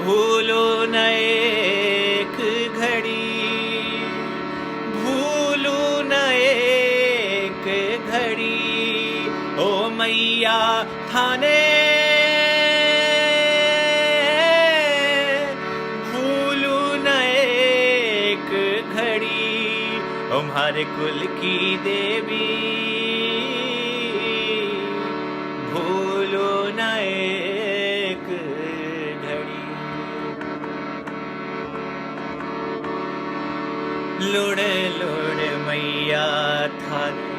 भूलो न एक घड़ी, भूलो न एक घड़ी। ओ मैया थाने भूलो न एक घड़ी। ओ हमारे हमारे कुल की देवी भूलो न एक घड़ी। लुड़ लुड़ मैया थारे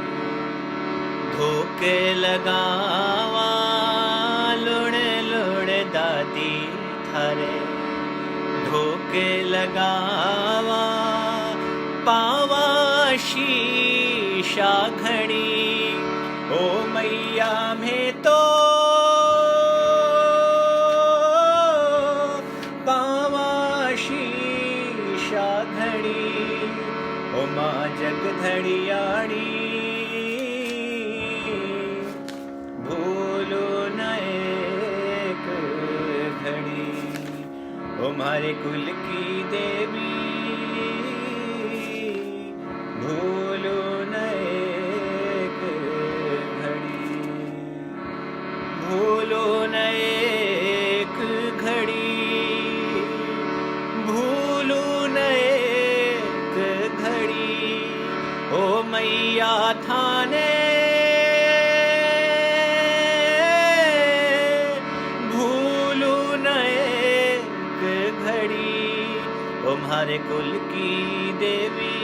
धोखे लगावा, लुड़ लुड़ दादी थारे धोखे लगावा, पावा शीशा घड़ी। ओ मैया में तो पावा शीशा घड़ी, ओ माँ जगधड़ियाड़ी भूलो न एक घड़ी। ओ हमारे कुल की देवी भूलो न एक घड़ी, भूलो न एक घड़ी, भूलो न एक घड़ी। ओ मैया थाने भूलो न एक घड़ी, ओ हमारे कुल की देवी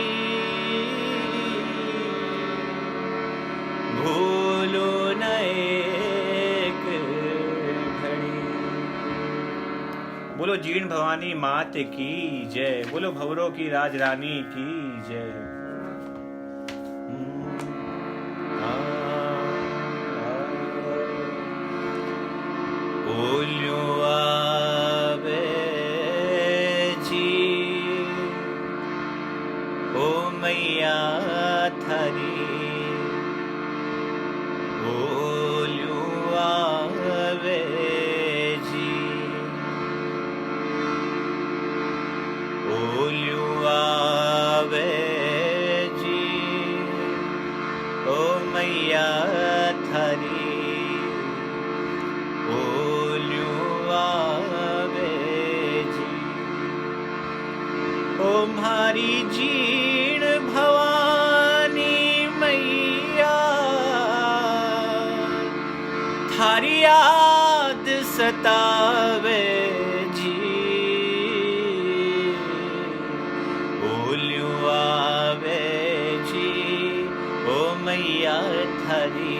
भूलो न एक घड़ी। बोलो जीर्ण भवानी मात की जय, बोलो भंवरों की राज रानी की जय। ओल्यो आवे जी ओ मैया थारी, ओल्यो आवे जी, ओल्यो आवे जी ओ मैया थारी, ओल्यो आवे जी। ओ म्हारी जीर्ण भवानी मैया थारी याद सतावे जी, ओल्यो आवे जी ओ मैया थारी,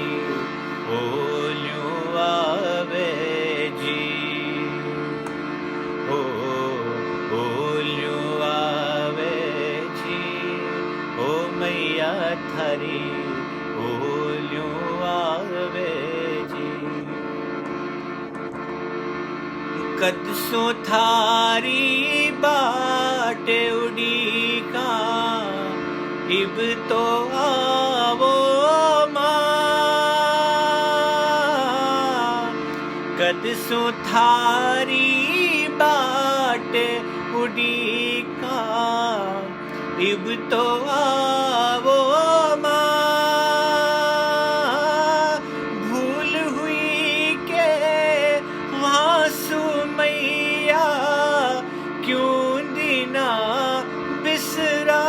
ओल्यो आवे जी, ओ ओल्यो आवे जी ओ मैया थारी, ओल्यो आवे जी। कदसों थारी बाट उड़ी का इब तो आवो माँ, कदसों थारी बाट उड़ी का इब तो आवो माँ। भूल हुई के वासु मैया क्यों दीना बिसरा,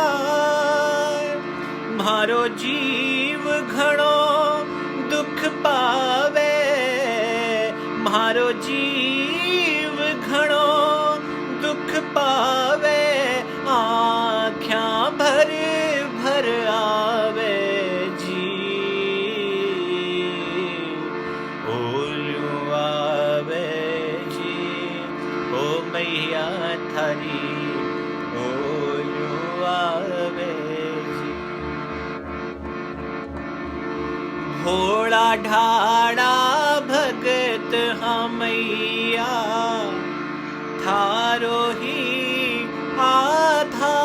म्हारो जीव घणो दुख पावे, म्हारो जीव घणो दुख पावे, आँख्यां भर भर आवे जी, ओल्यो आवे जी ओ मैया थारी, ओल्यो आवे जी। भोला ढाड़ा भगत हमैया थारो ही आधार,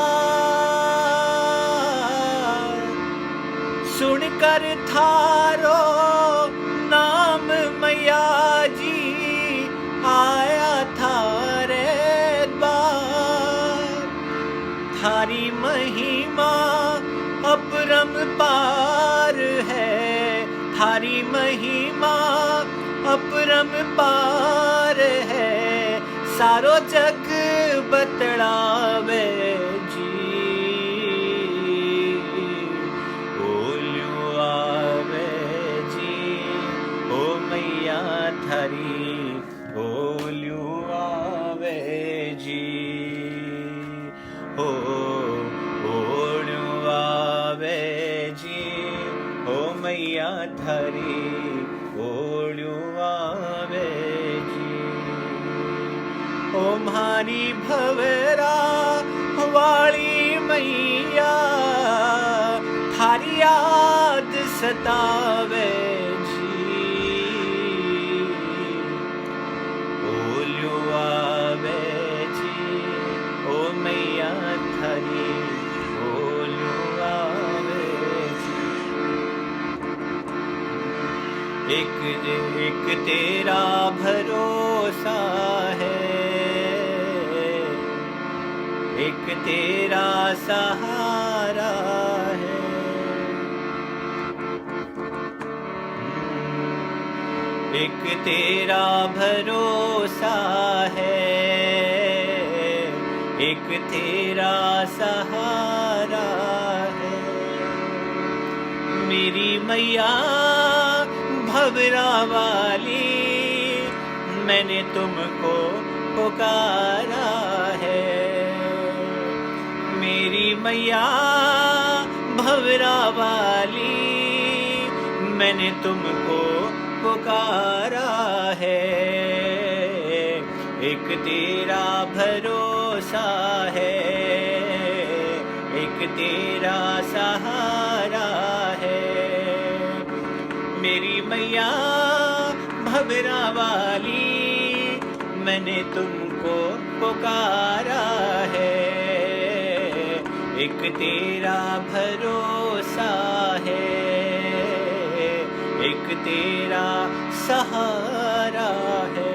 सुनकर थारो नाम मैया जी आया थारे द्वार। थारी महिमा अपरम पार है, थारी महिमा अपरम पार है, सारो जग बतलावे जी, थारी ओल्यू आवे जी हो ओल्यू आवे जी हो मैया थारी ओल्यू आवे जी ओ म्हारी भवरा वाली मैया थारी याद सतावे जी ओल्यू आवे जी ओ मैया थारी ओल्यू आवे जी एक तेरा भरोसा है एक तेरा सहारा है एक तेरा भरोसा है एक तेरा सहारा है मेरी मैया भवरा वाली मैंने तुमको पुकारा है मेरी मैया भवरा वाली मैंने तुमको पुकारा है एक तेरा भरोसा है एक तेरा सहारा है मेरी मैया भवरा वाली मैंने तुमको पुकारा है एक तेरा भरोसा है एक तेरा सहारा है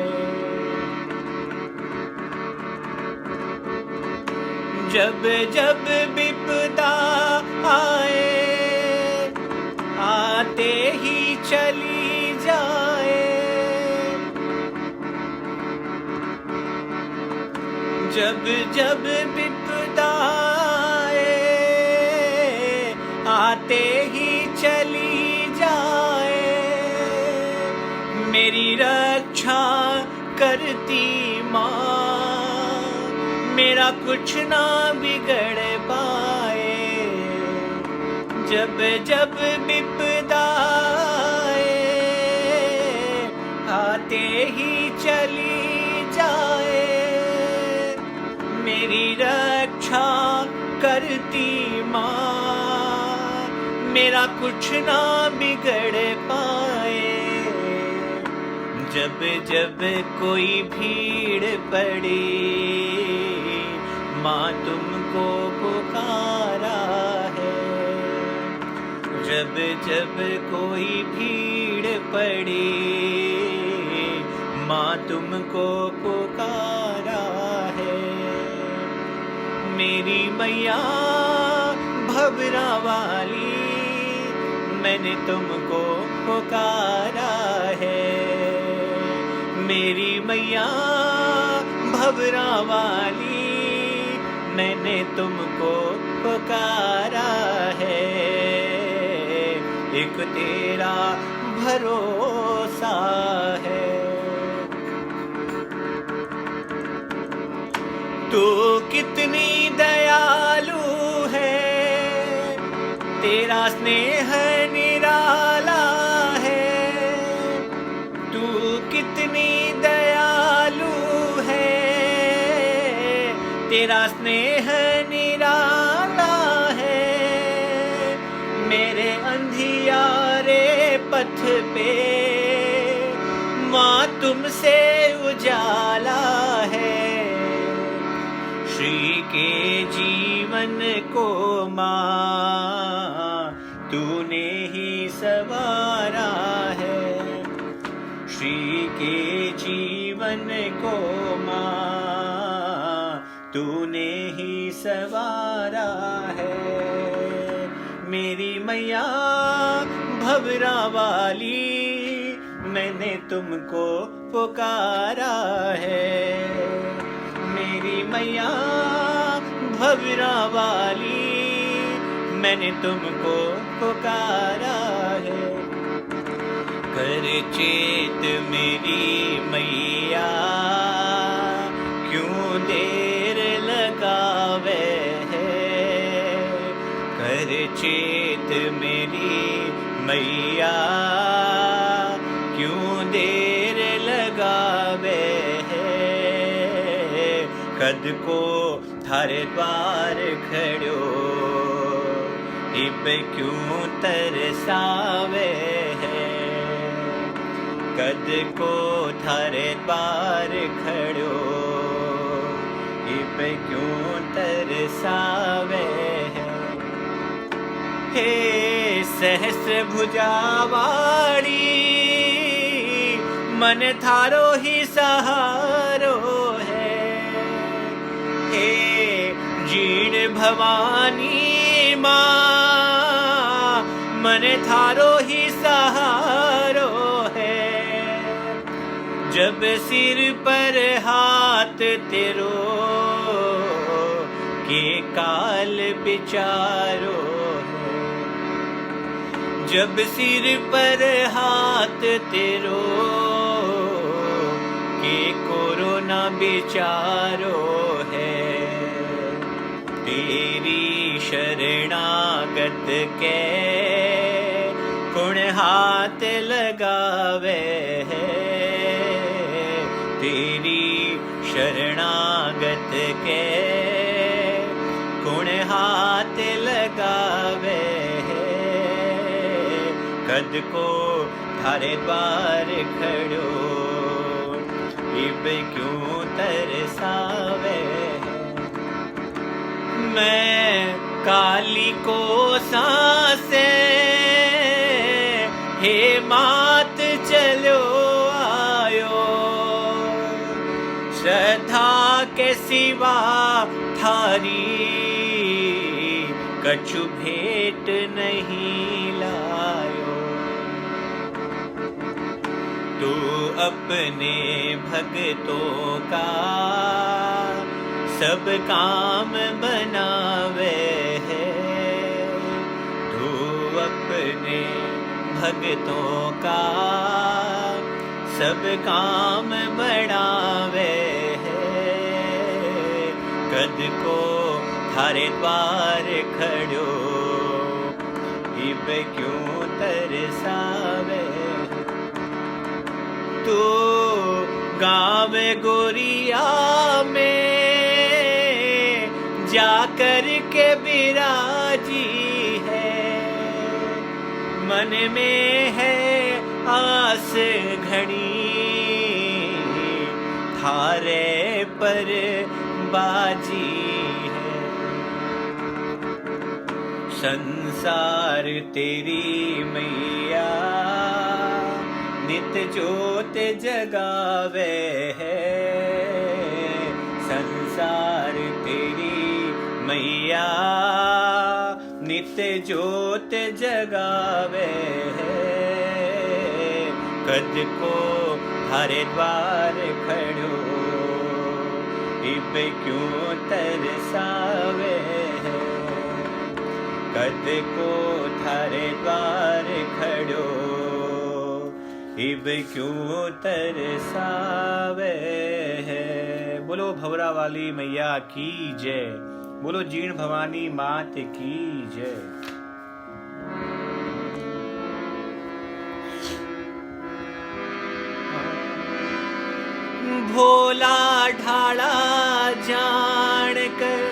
जब जब विपदा आए आते ही चली जाए जब जब विपदा आते ही चली जाए मेरी रक्षा करती माँ मेरा कुछ ना बिगड़ पाए जब जब विपदा आते ही चली जाए मेरी रक्षा करती माँ मेरा कुछ ना बिगड़ पाए जब जब कोई भीड़ पड़ी माँ तुमको पुकारा है जब जब कोई भीड़ पड़ी माँ तुमको पुकारा है मेरी मैया भवरा वाली मैंने तुमको पुकारा है मेरी मैया भवरा वाली मैंने तुमको पुकारा है एक तेरा भरोसा है तू कितनी दयालु है तेरा स्नेह निराला है तू कितनी दयालु है तेरा स्नेह निराला है मेरे अंधियारे पथ पे माँ तुमसे उजाला है श्री के जीवन को माँ तूने ही सवारा है श्री के जीवन को माँ तूने ही सवारा है मेरी मैया भवरा वाली मैंने तुमको पुकारा है मेरी मैया भवरा वाली मैंने तुमको पुकारा है कर चेत मेरी मैया, क्यों देर लगावे है। कर चेत मेरी मैया, क्यों देर लगावे है। कद को थारे द्वार खड़ो, इब क्यों तरसावे है। कद को थारे द्वार खड़ो, इब क्यों तरसावे है। हे सहस्र भुजावाड़ी, मन थारो ही सहारो है। हे जीण भवानी माँ, मन थारो ही सहारो है। जब सिर पर हाथ तेरो, के काल बिचारो है। जब सिर पर हाथ तेरो, के कोरोना बिचारो है। तेरी शरणागत के कुण हाथ लगावे है। तेरी शरणागत के कुण हाथ लगावे है। कद को थारे द्वार खड़ो, इब क्यों तरसावे है। मैं काली को सांसे, हे मात चलो आयो। श्रद्धा के सिवा थारी, कछु भेंट नहीं लायो। तू अपने भक्तों का सब काम बनावे है। तू अपने भक्तों का सब काम बनावे है। कद को थारे द्वार खड़ो, इब क्यों तरसावे। तू गाँव गोरिया में जाकर के बिराजी है। मन में है आस घड़ी, थारे पर बाजी है। संसार तेरी मैया, नित जोत जगावे है। संसार तेरी मैया, नित जोत जगावे है। कद को थारे द्वार खड़ो, इब क्यों तरसावे है। कद को थारे द्वार खड़ो, इब क्यों तरसावे है। बोलो भवरा वाली मैया की जय। बोलो जीण भवानी मात की जय। भोला ढाला जान कर,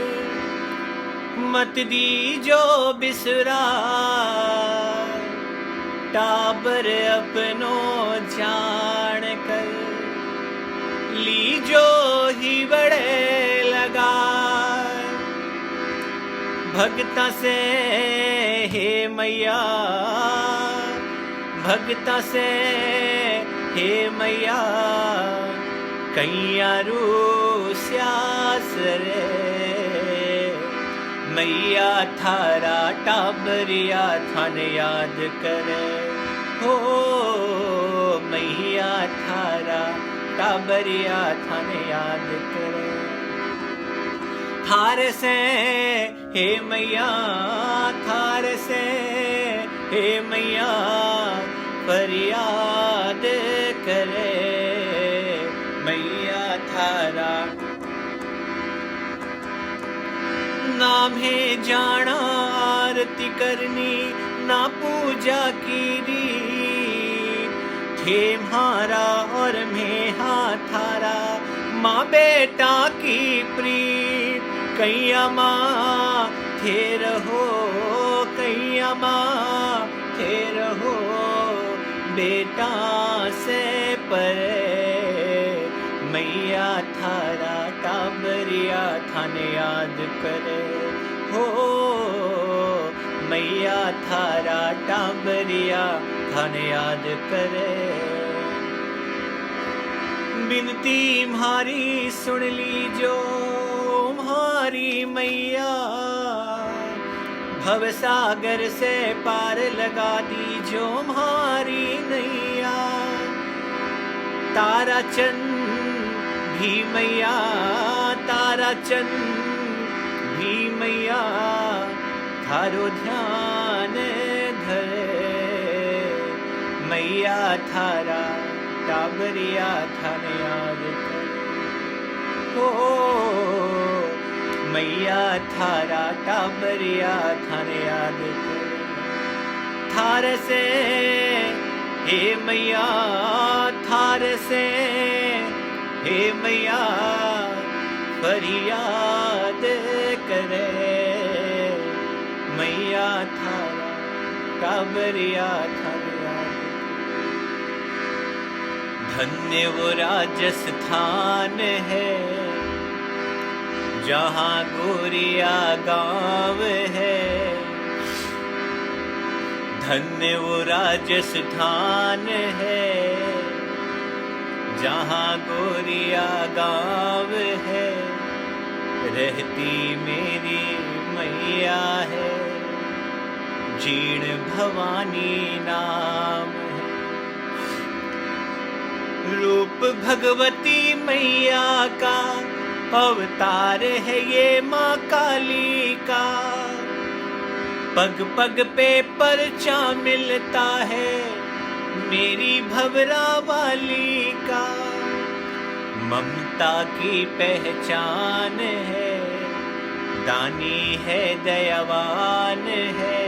मत दीजो बिसरा। टाबर अपनो जान कर, लीजो ही बड़े लगा। भगता से हे मैया, भगता से हे मैया, कैया रूस्यास रे। मैया थारा टाबरिया थाने याद करे हो। मैया थारा टाबरिया थाने याद करे। थार से हे मैया, थार से हे मैया, फरियाद करे मैया थारा। नाम है जाना आरती करनी ना पूजा की रीत, थे म्हारा और मैं थारा माँ बेटा की प्रीत। कैया माँ थे रहो, कैया माँ थे रहो, बेटा से परे मैया थारा टाबरिया थाने याद करे हो। मैया थारा टाबरिया थाने याद करे। बिनती म्हारी सुन लीजो म्हारी मैया, भव सागर से पार लगा दीजो म्हारी नैया। तारा चंद भी मैया, तारा चंद भी मैया, थारो ध्यान धरे मैया थारा टाबरिया थाने याद करे हो। मैया थारा टाबरिया थाने याद करे। थार से हे मैया, थार से हे मैया, फरियाद करे मैया थारा टाबरिया थाने याद। धन्य वो राजस्थान है जहाँ गोरिया गाँव है। धन्य वो राजस्थान है जहाँ गोरिया गाँव है। रहती मेरी मैया है, जीर्ण भवानी नाम है। रूप भगवती मैया का अवतार है ये माँ काली का। पग पग पे परचा मिलता है मेरी भवरा वाली का। ममता की पहचान है, दानी है दयावान है।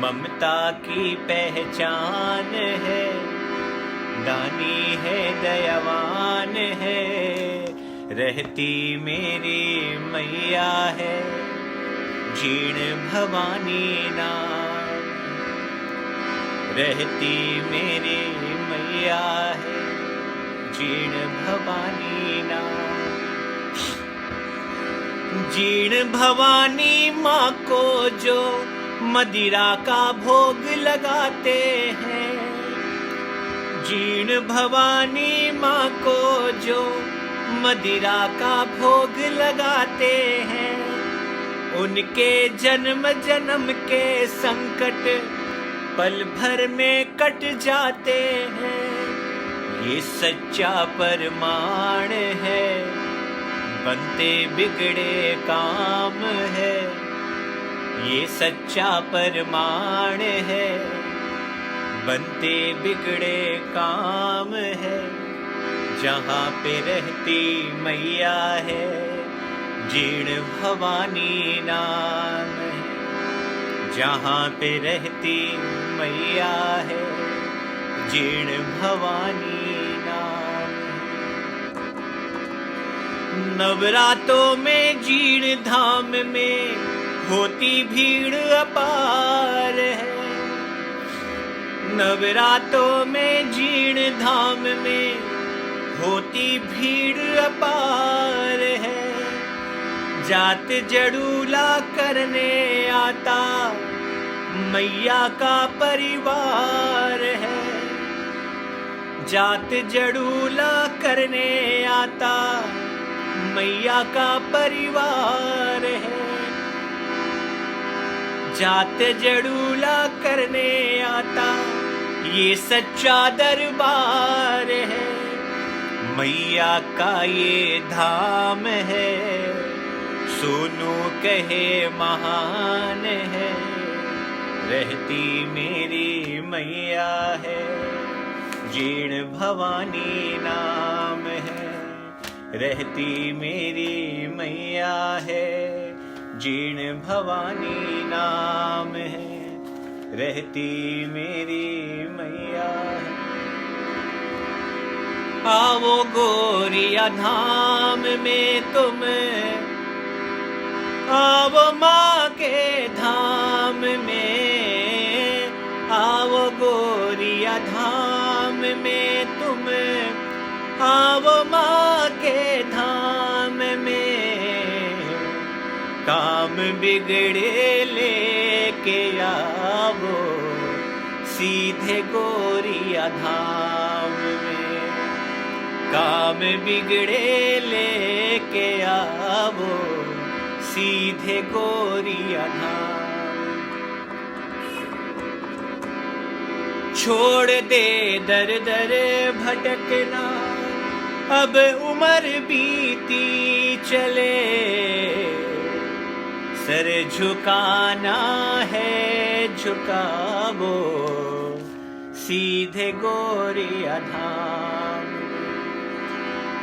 ममता की पहचान है, दानी है दयावान है। रहती मेरी मैया है, जीर्ण भवानी नाम। रहती मेरी मैया है, जीर्ण भवानी नाम। जीर्ण भवानी माँ को जो मदिरा का भोग लगाते हैं, जीर्ण भवानी माँ को जो मदिरा का भोग लगाते हैं, उनके जन्म जन्म के संकट पल भर में कट जाते हैं। ये सच्चा प्रमाण है, बनते बिगड़े काम है। ये सच्चा प्रमाण है, बनते बिगड़े काम है। जहाँ पे रहती मैया है, जीर्ण भवानी नाम है। जहाँ पे रहती मैया है, जीर्ण भवानी नाम है। नवरातों में जीर्ण धाम में होती भीड़ अपार है। नवरातों में जीर्ण धाम में होती भीड़ अपार है। जात जड़ूला करने आता मैया का परिवार है। जात जड़ूला करने आता मैया का परिवार है। जात जड़ूला करने आता ये सच्चा दरबार है। मैया का ये धाम है, सोनू कहे महान है। रहती मेरी मैया मैया है, जीर्ण भवानी नाम है। रहती मेरी मैया है, जीर्ण भवानी नाम है, रहती मेरी मैया है। आओ गोरिया धाम में तुम, आओ माँ के धाम में, आओ गोरिया धाम में तुम, आओ माँ के धाम में। काम बिगड़े लेके आओ सीधे गोरिया धाम में। काम बिगड़े लेके आओ सीधे गोरिया धाम। छोड़ दे दर दर भटकना, अब उम्र बीती चले। सर झुकाना है झुकावो सीधे गोरिया धाम।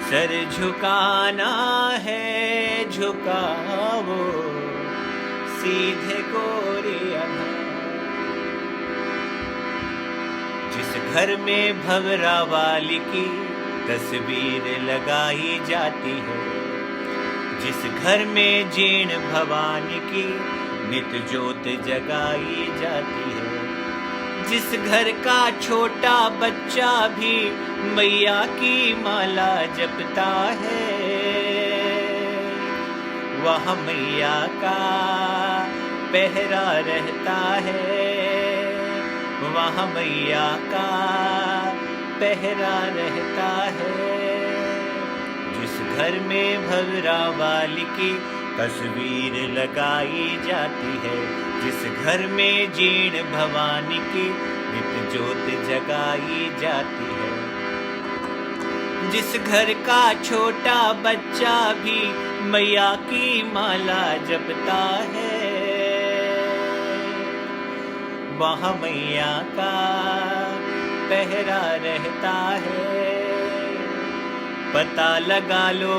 सर झुकाना है झुकावो सीधे गोरिया धाम। जिस घर में भवरा वाली की तस्वीर लगाई जाती है, जिस घर में जीर्ण भवानी की नित ज्योत जगाई जाती है, जिस घर का छोटा बच्चा भी मैया की माला जपता है, वहाँ मैया का पहरा रहता है, वहाँ मैया का पहरा रहता है। जिस घर में भवरा वाली की तस्वीर लगाई जाती है, जिस घर में जीर्ण भवानी की नित ज्योत जगाई जाती है, जिस घर का छोटा बच्चा भी मैया की माला जपता है, वहाँ मैया का पहरा रहता है। पता लगा लो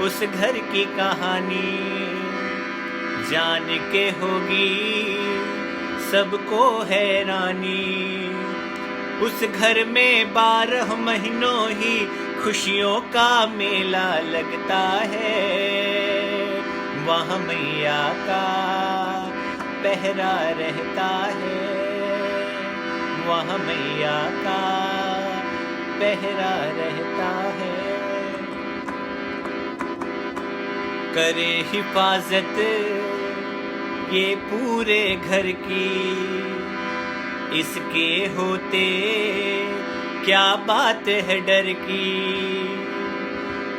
उस घर की कहानी, जान के होगी सबको हैरानी। उस घर में 12 महीनों ही खुशियों का मेला लगता है, वहाँ मैया का पहरा रहता है, वहाँ मैया का पहरा रहता है। करे हिफाजत ये पूरे घर की, इसके होते क्या बात है डर की।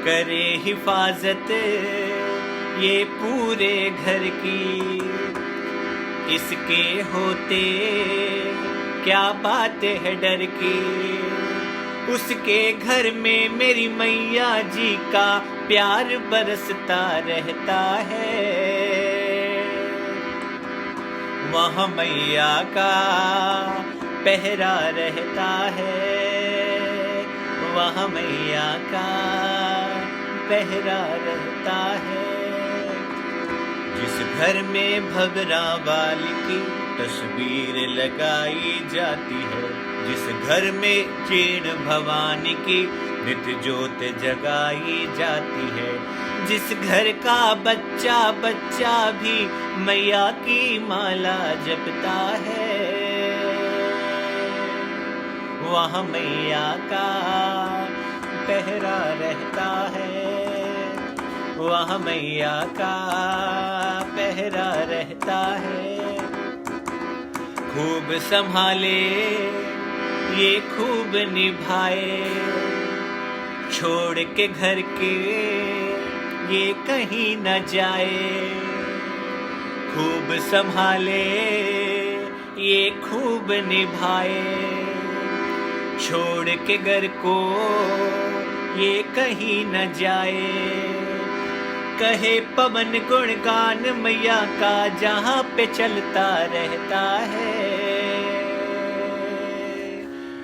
करे हिफाजत ये पूरे घर की, इसके होते क्या बात है डर की। उसके घर में मेरी मैया जी का प्यार बरसता रहता है, वहाँ मैया का पहरा रहता है, वहाँ मैया का पहरा रहता है। जिस घर में भवरा वाली की तस्वीर लगाई जाती है, जिस घर में जीर्ण भवानी की नित ज्योत जगाई जाती है, जिस घर का बच्चा बच्चा भी मैया की माला जपता है, वहाँ मैया का पहरा रहता है, वहाँ मैया का पहरा रहता है। खूब संभाले ये खूब निभाए, छोड़ के घर के ये कहीं न जाए। खूब संभाले ये खूब निभाए, छोड़ के घर को ये कहीं न जाए। कहे पवन गुणगान मैया का जहाँ पे चलता रहता है,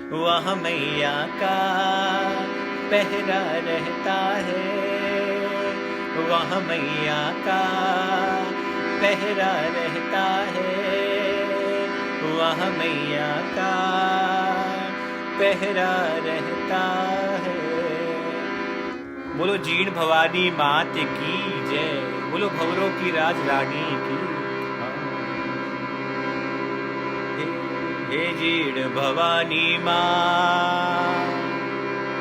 वहाँ मैया का पहरा रहता है, वहाँ मैया का पहरा रहता है, वहाँ मैया का पहरा रहता है। बोलो जीण भवानी मात की जय, बोलो भंवरों की राज रानी की। हे जीण भवानी माँ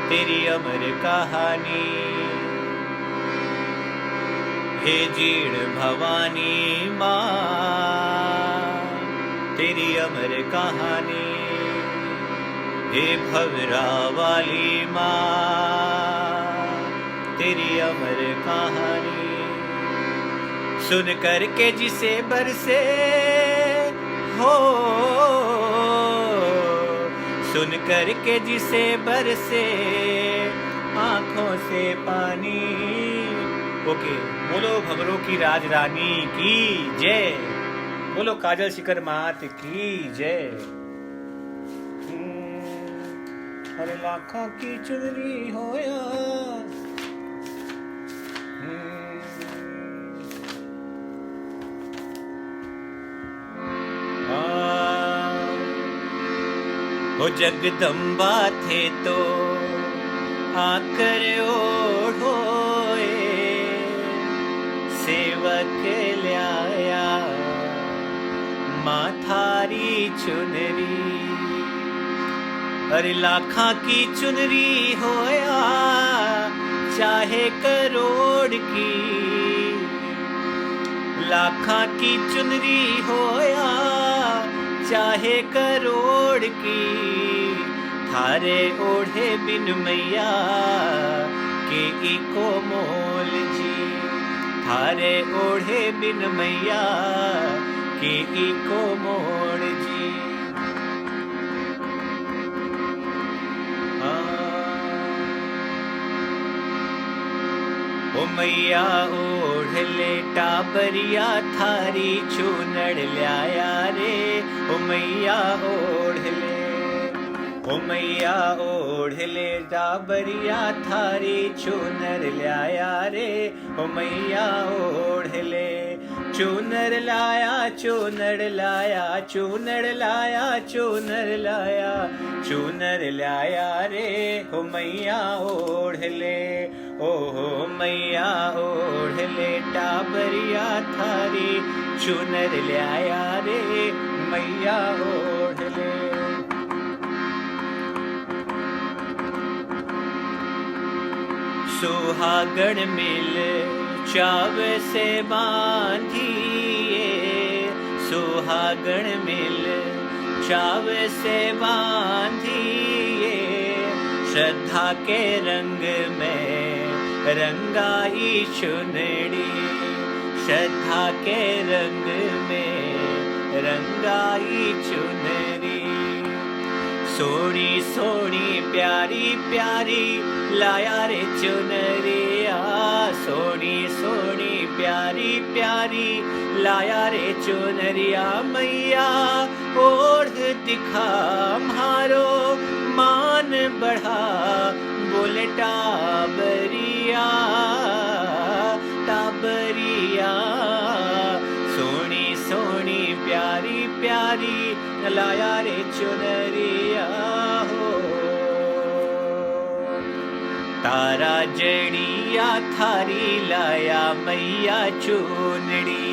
तेरी अमर कहानी, हे जीण भवानी माँ तेरी अमर कहानी, हे भवरा वाली माँ तेरी अमर कहानी। सुन करके जिसे बरसे हो, सुन करके जिसे बरसे आंखों से पानी। ओके, बोलो भंवरों की राज रानी की जय, बोलो काजल शिखर मात की जय। अरे लाखों की चुनरी होया, वो जगदम्बा थे तो आकर ओढ़ोए, सेवक लाया माथारी चुनरी। अरे लाखा की चुनरी होया चाहे करोड़ की, लाखा की चुनरी होया चाहे करोड़ की, थारे ओढ़े बिन मैया के इको मोल जी, थारे ओढ़े बिन मैया के इको मोल जी। ओ मैया ओढ़ ले टाबरिया थारी चूनड़ लाया रे, ओ मैया ओढ़ ले, ओ मैया ओढ़ ले टाबरिया थारी चूनर लाया रे, ओ मैया ओढ़ ले। चूनर लाया चूनर लाया चूनर लाया चूनर लाया चूनर लाया रे, ओ मैया ओढ़ ले, ओ हो मैया ओढ़ ले टाबरिया थारी चूनर लाया रे, मैया ओढ़ ले। सुहागण मिल चाव से बांधिए, सुहागण मिल चाव से बांधिए, श्रद्धा के रंग में रंगाई चुनरी, श्रद्धा के रंग में रंगाई चुनरी। सोनी सोनी प्यारी प्यारी लाया रे चुनरिया, सोनी सोनी प्यारी प्यारी लाया रे चुनरिया, मैया ओढ़ दिखा मारो मान बढ़ा, बोले टाबरिया टाबरिया। सोनी सोनी प्यारी प्यारी लाया रे चुनरिया हो, तारा जड़िया थारी लाया मैया चुनड़ी,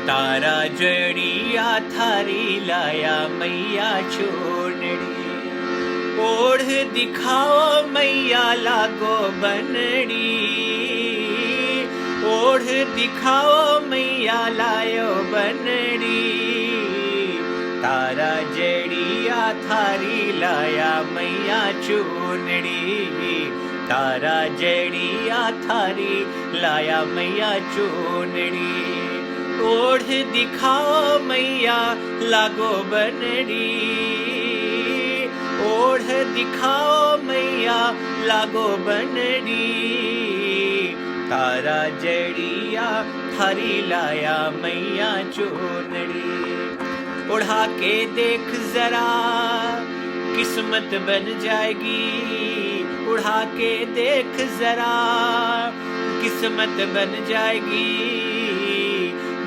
तारा जड़िया थारी लाया मैया चुनड़ी। ओढ़ दिखाओ मैया लागो बनड़ी, ओढ़ दिखाओ मैया लायो बनड़ी, तारा जड़िया थारी लाया मैया चुनड़ी, तारा जड़िया थारी लाया मैया चुनड़ी। ओढ़ दिखाओ मैया लागो बनड़ी, ओढ़ दिखाओ मैया लागो बनड़ी, तारा जड़िया थारी लाया मैया चुनड़ी। उड़ा के देख जरा किस्मत बन जाएगी। उड़ा के देख जरा किस्मत बन जाएगी।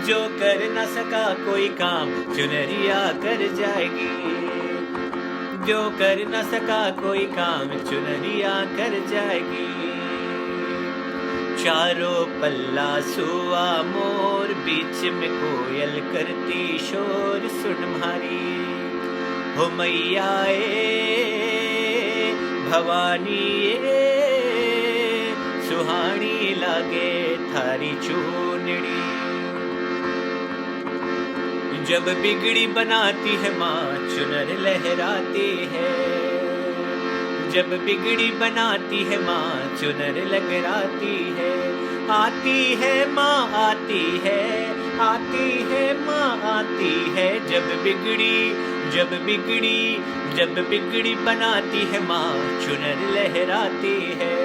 जो कर न सका कोई काम चुनरिया कर जाएगी। जो कर न सका कोई काम चुनरिया कर जाएगी। चारों पल्ला सुआ मोर बीच में कोयल करती शोर सुन म्हारी हो मैया भवानी सुहानी लागे थारी चूनड़ी। जब बिगड़ी बनाती है माँ चुनर लहराती है। जब बिगड़ी बनाती है माँ चुनर लहराती है। आती है माँ आती है, आती है माँ आती है। जब बिगड़ी बनाती है माँ चुनर लहराती है।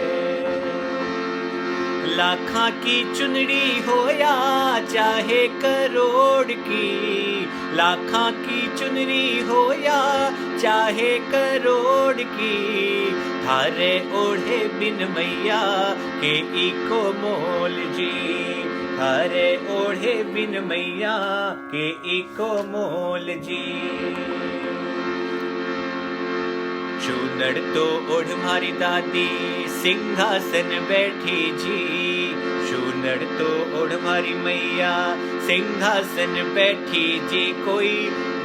लाखा की चुनरी हो या चाहे करोड़ की। लाखा की चुनरी हो या चाहे करोड़ की। थारे ओढ़े बिन मैया के इको मोल जी। थारे ओढ़े बिन मैया के इको मोल जी। चूनड़ तो ओढ़ मारी दादी सिंहासन बैठी जी। चूनड़ तो ओढ़ मारी मैया सिंहासन बैठी जी। कोई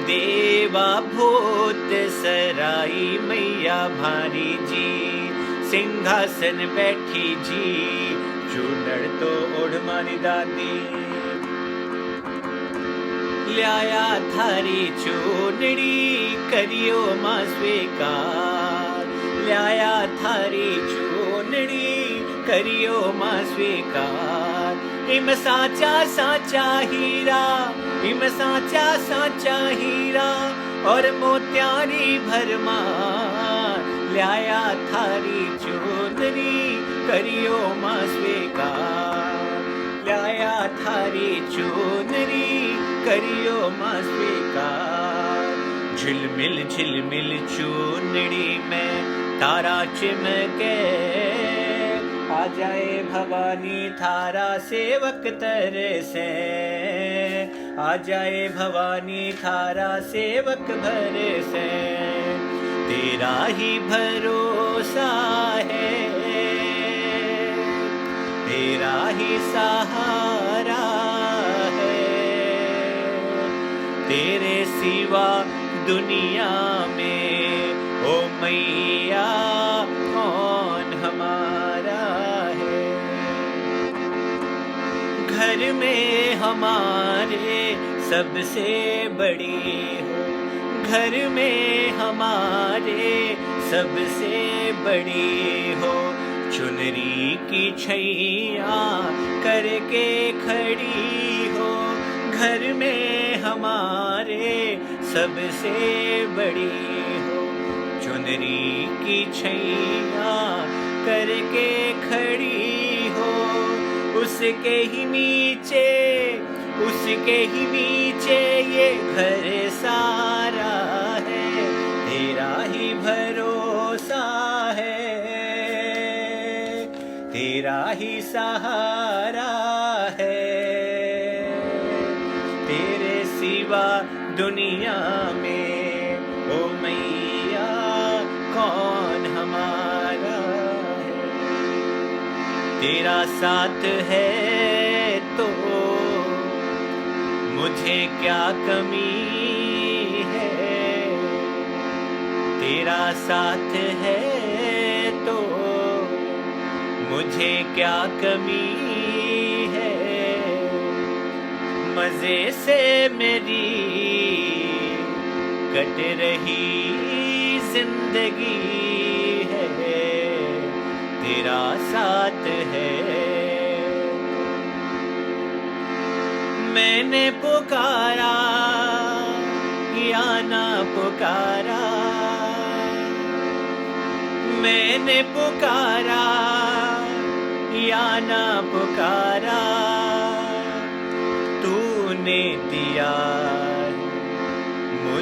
देवा भूत सराई मैया भारी जी सिंहासन बैठी जी। चूनड़ तो ओढ़ मारी दादी ल्याया थारी चूनड़ी करियो माँ स्वीकार। ल्याया थारी चूनड़ी करियो माँ स्वीकार। इम साचा साचा हीरा, इम साचा साचा हीरा और मोत्यारी भरमार। ल्याया थारी चूनड़ी करियो माँ स्वीकार। ल्याया थारी चूनरी करियो माँ स्वीकार। झिलमिल झिलमिल चूनड़ी में तारा चिमके। आ जाए भवानी थारा सेवक तरसे। आ जाए भवानी थारा सेवक भरसे। तेरा ही भरोसा है, तेरा ही सहारा है। तेरे सिवा दुनिया में ओ मैया कौन हमारा है। घर में हमारे सबसे बड़ी हो। घर में हमारे सबसे बड़ी हो। चुनरी की छैया करके खड़ी हो। घर में हमारे सबसे बड़ी हो। चुनरी की छैया करके खड़ी हो। उसके ही नीचे, उसके ही नीचे ये घर सारा है। तेरा ही भरोसा है, तेरा ही सहारा है। तेरे सिवा दुनिया में ओ मैया कौन हमारा है। तेरा साथ है तो मुझे क्या कमी है। तेरा साथ है तो मुझे क्या कमी है। मजे से मेरी कट रही जिंदगी है। तेरा साथ है। मैंने पुकारा या ना पुकारा। मैंने पुकारा या ना पुकारा। तूने दिया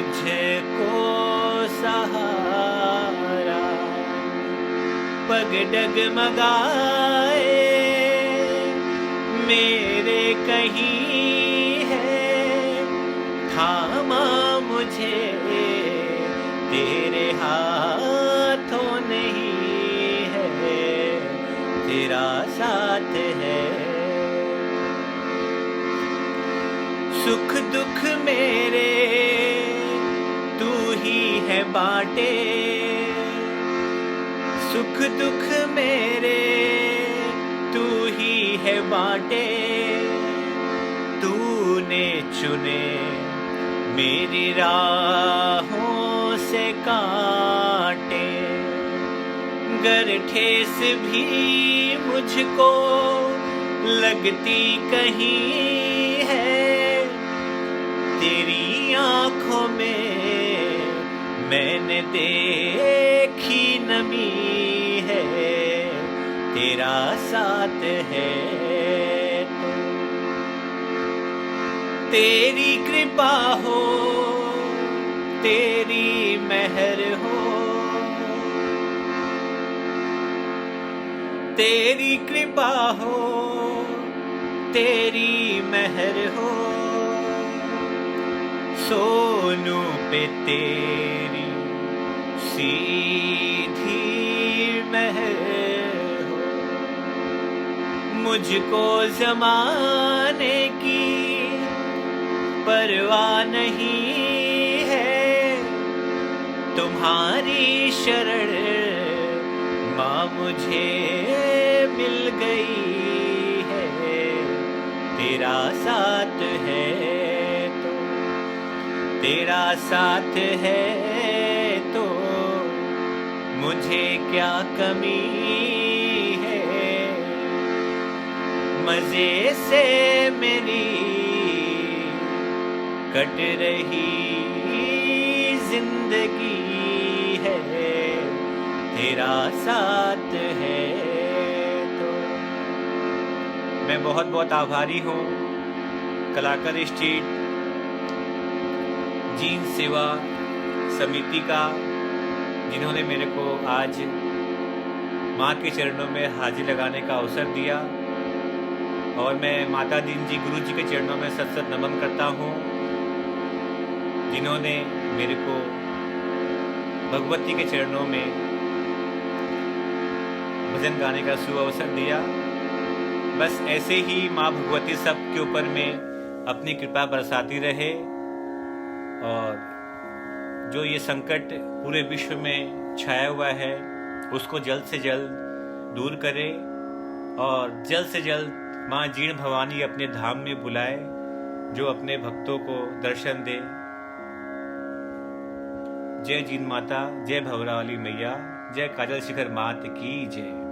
तुझको सहारा, पग डगमगाए मेरे कहीं है, थामा मुझे तेरे हाथों नहीं है, तेरा साथ है। सुख दुख मेरे तू ही है बांटे, सुख दुख मेरे तू ही है बांटे, तूने चुने मेरी राहों से कांटे, गर ठेस भी मुझको लगती कहीं है, तेरी आंखों में मैंने देखी नमी है, तेरा साथ है तो। तेरी कृपा हो, तेरी मेहर हो, तेरी कृपा हो, तेरी मेहर हो, सोनू पे तेरी सीधी मेहर हो, मुझको ज़माने की परवाह नहीं है, तुम्हारी शरण माँ मुझे मिल गई है, तेरा साथ है तो, तेरा साथ है तो मुझे क्या कमी है, मजे से मेरी कट रही जिंदगी है, तेरा साथ है तो। मैं बहुत बहुत आभारी हूँ कलाकार स्ट्रीट जीन सेवा समिति का, जिन्होंने मेरे को आज माँ के चरणों में हाजिर लगाने का अवसर दिया, और मैं माता दीन जी गुरु जी के चरणों में सत सत नमन करता हूँ, जिन्होंने मेरे को भगवती के चरणों में भजन गाने का सुअवसर दिया। बस ऐसे ही माँ भगवती सब के ऊपर में अपनी कृपा बरसाती रहे, और जो ये संकट पूरे विश्व में छाया हुआ है उसको जल्द से जल्द दूर करे, और जल्द से जल्द माँ जीण भवानी अपने धाम में बुलाए, जो अपने भक्तों को दर्शन दे। जय जीन माता, जय भवरा वाली मैया, जय काजल शिखर मात की जय।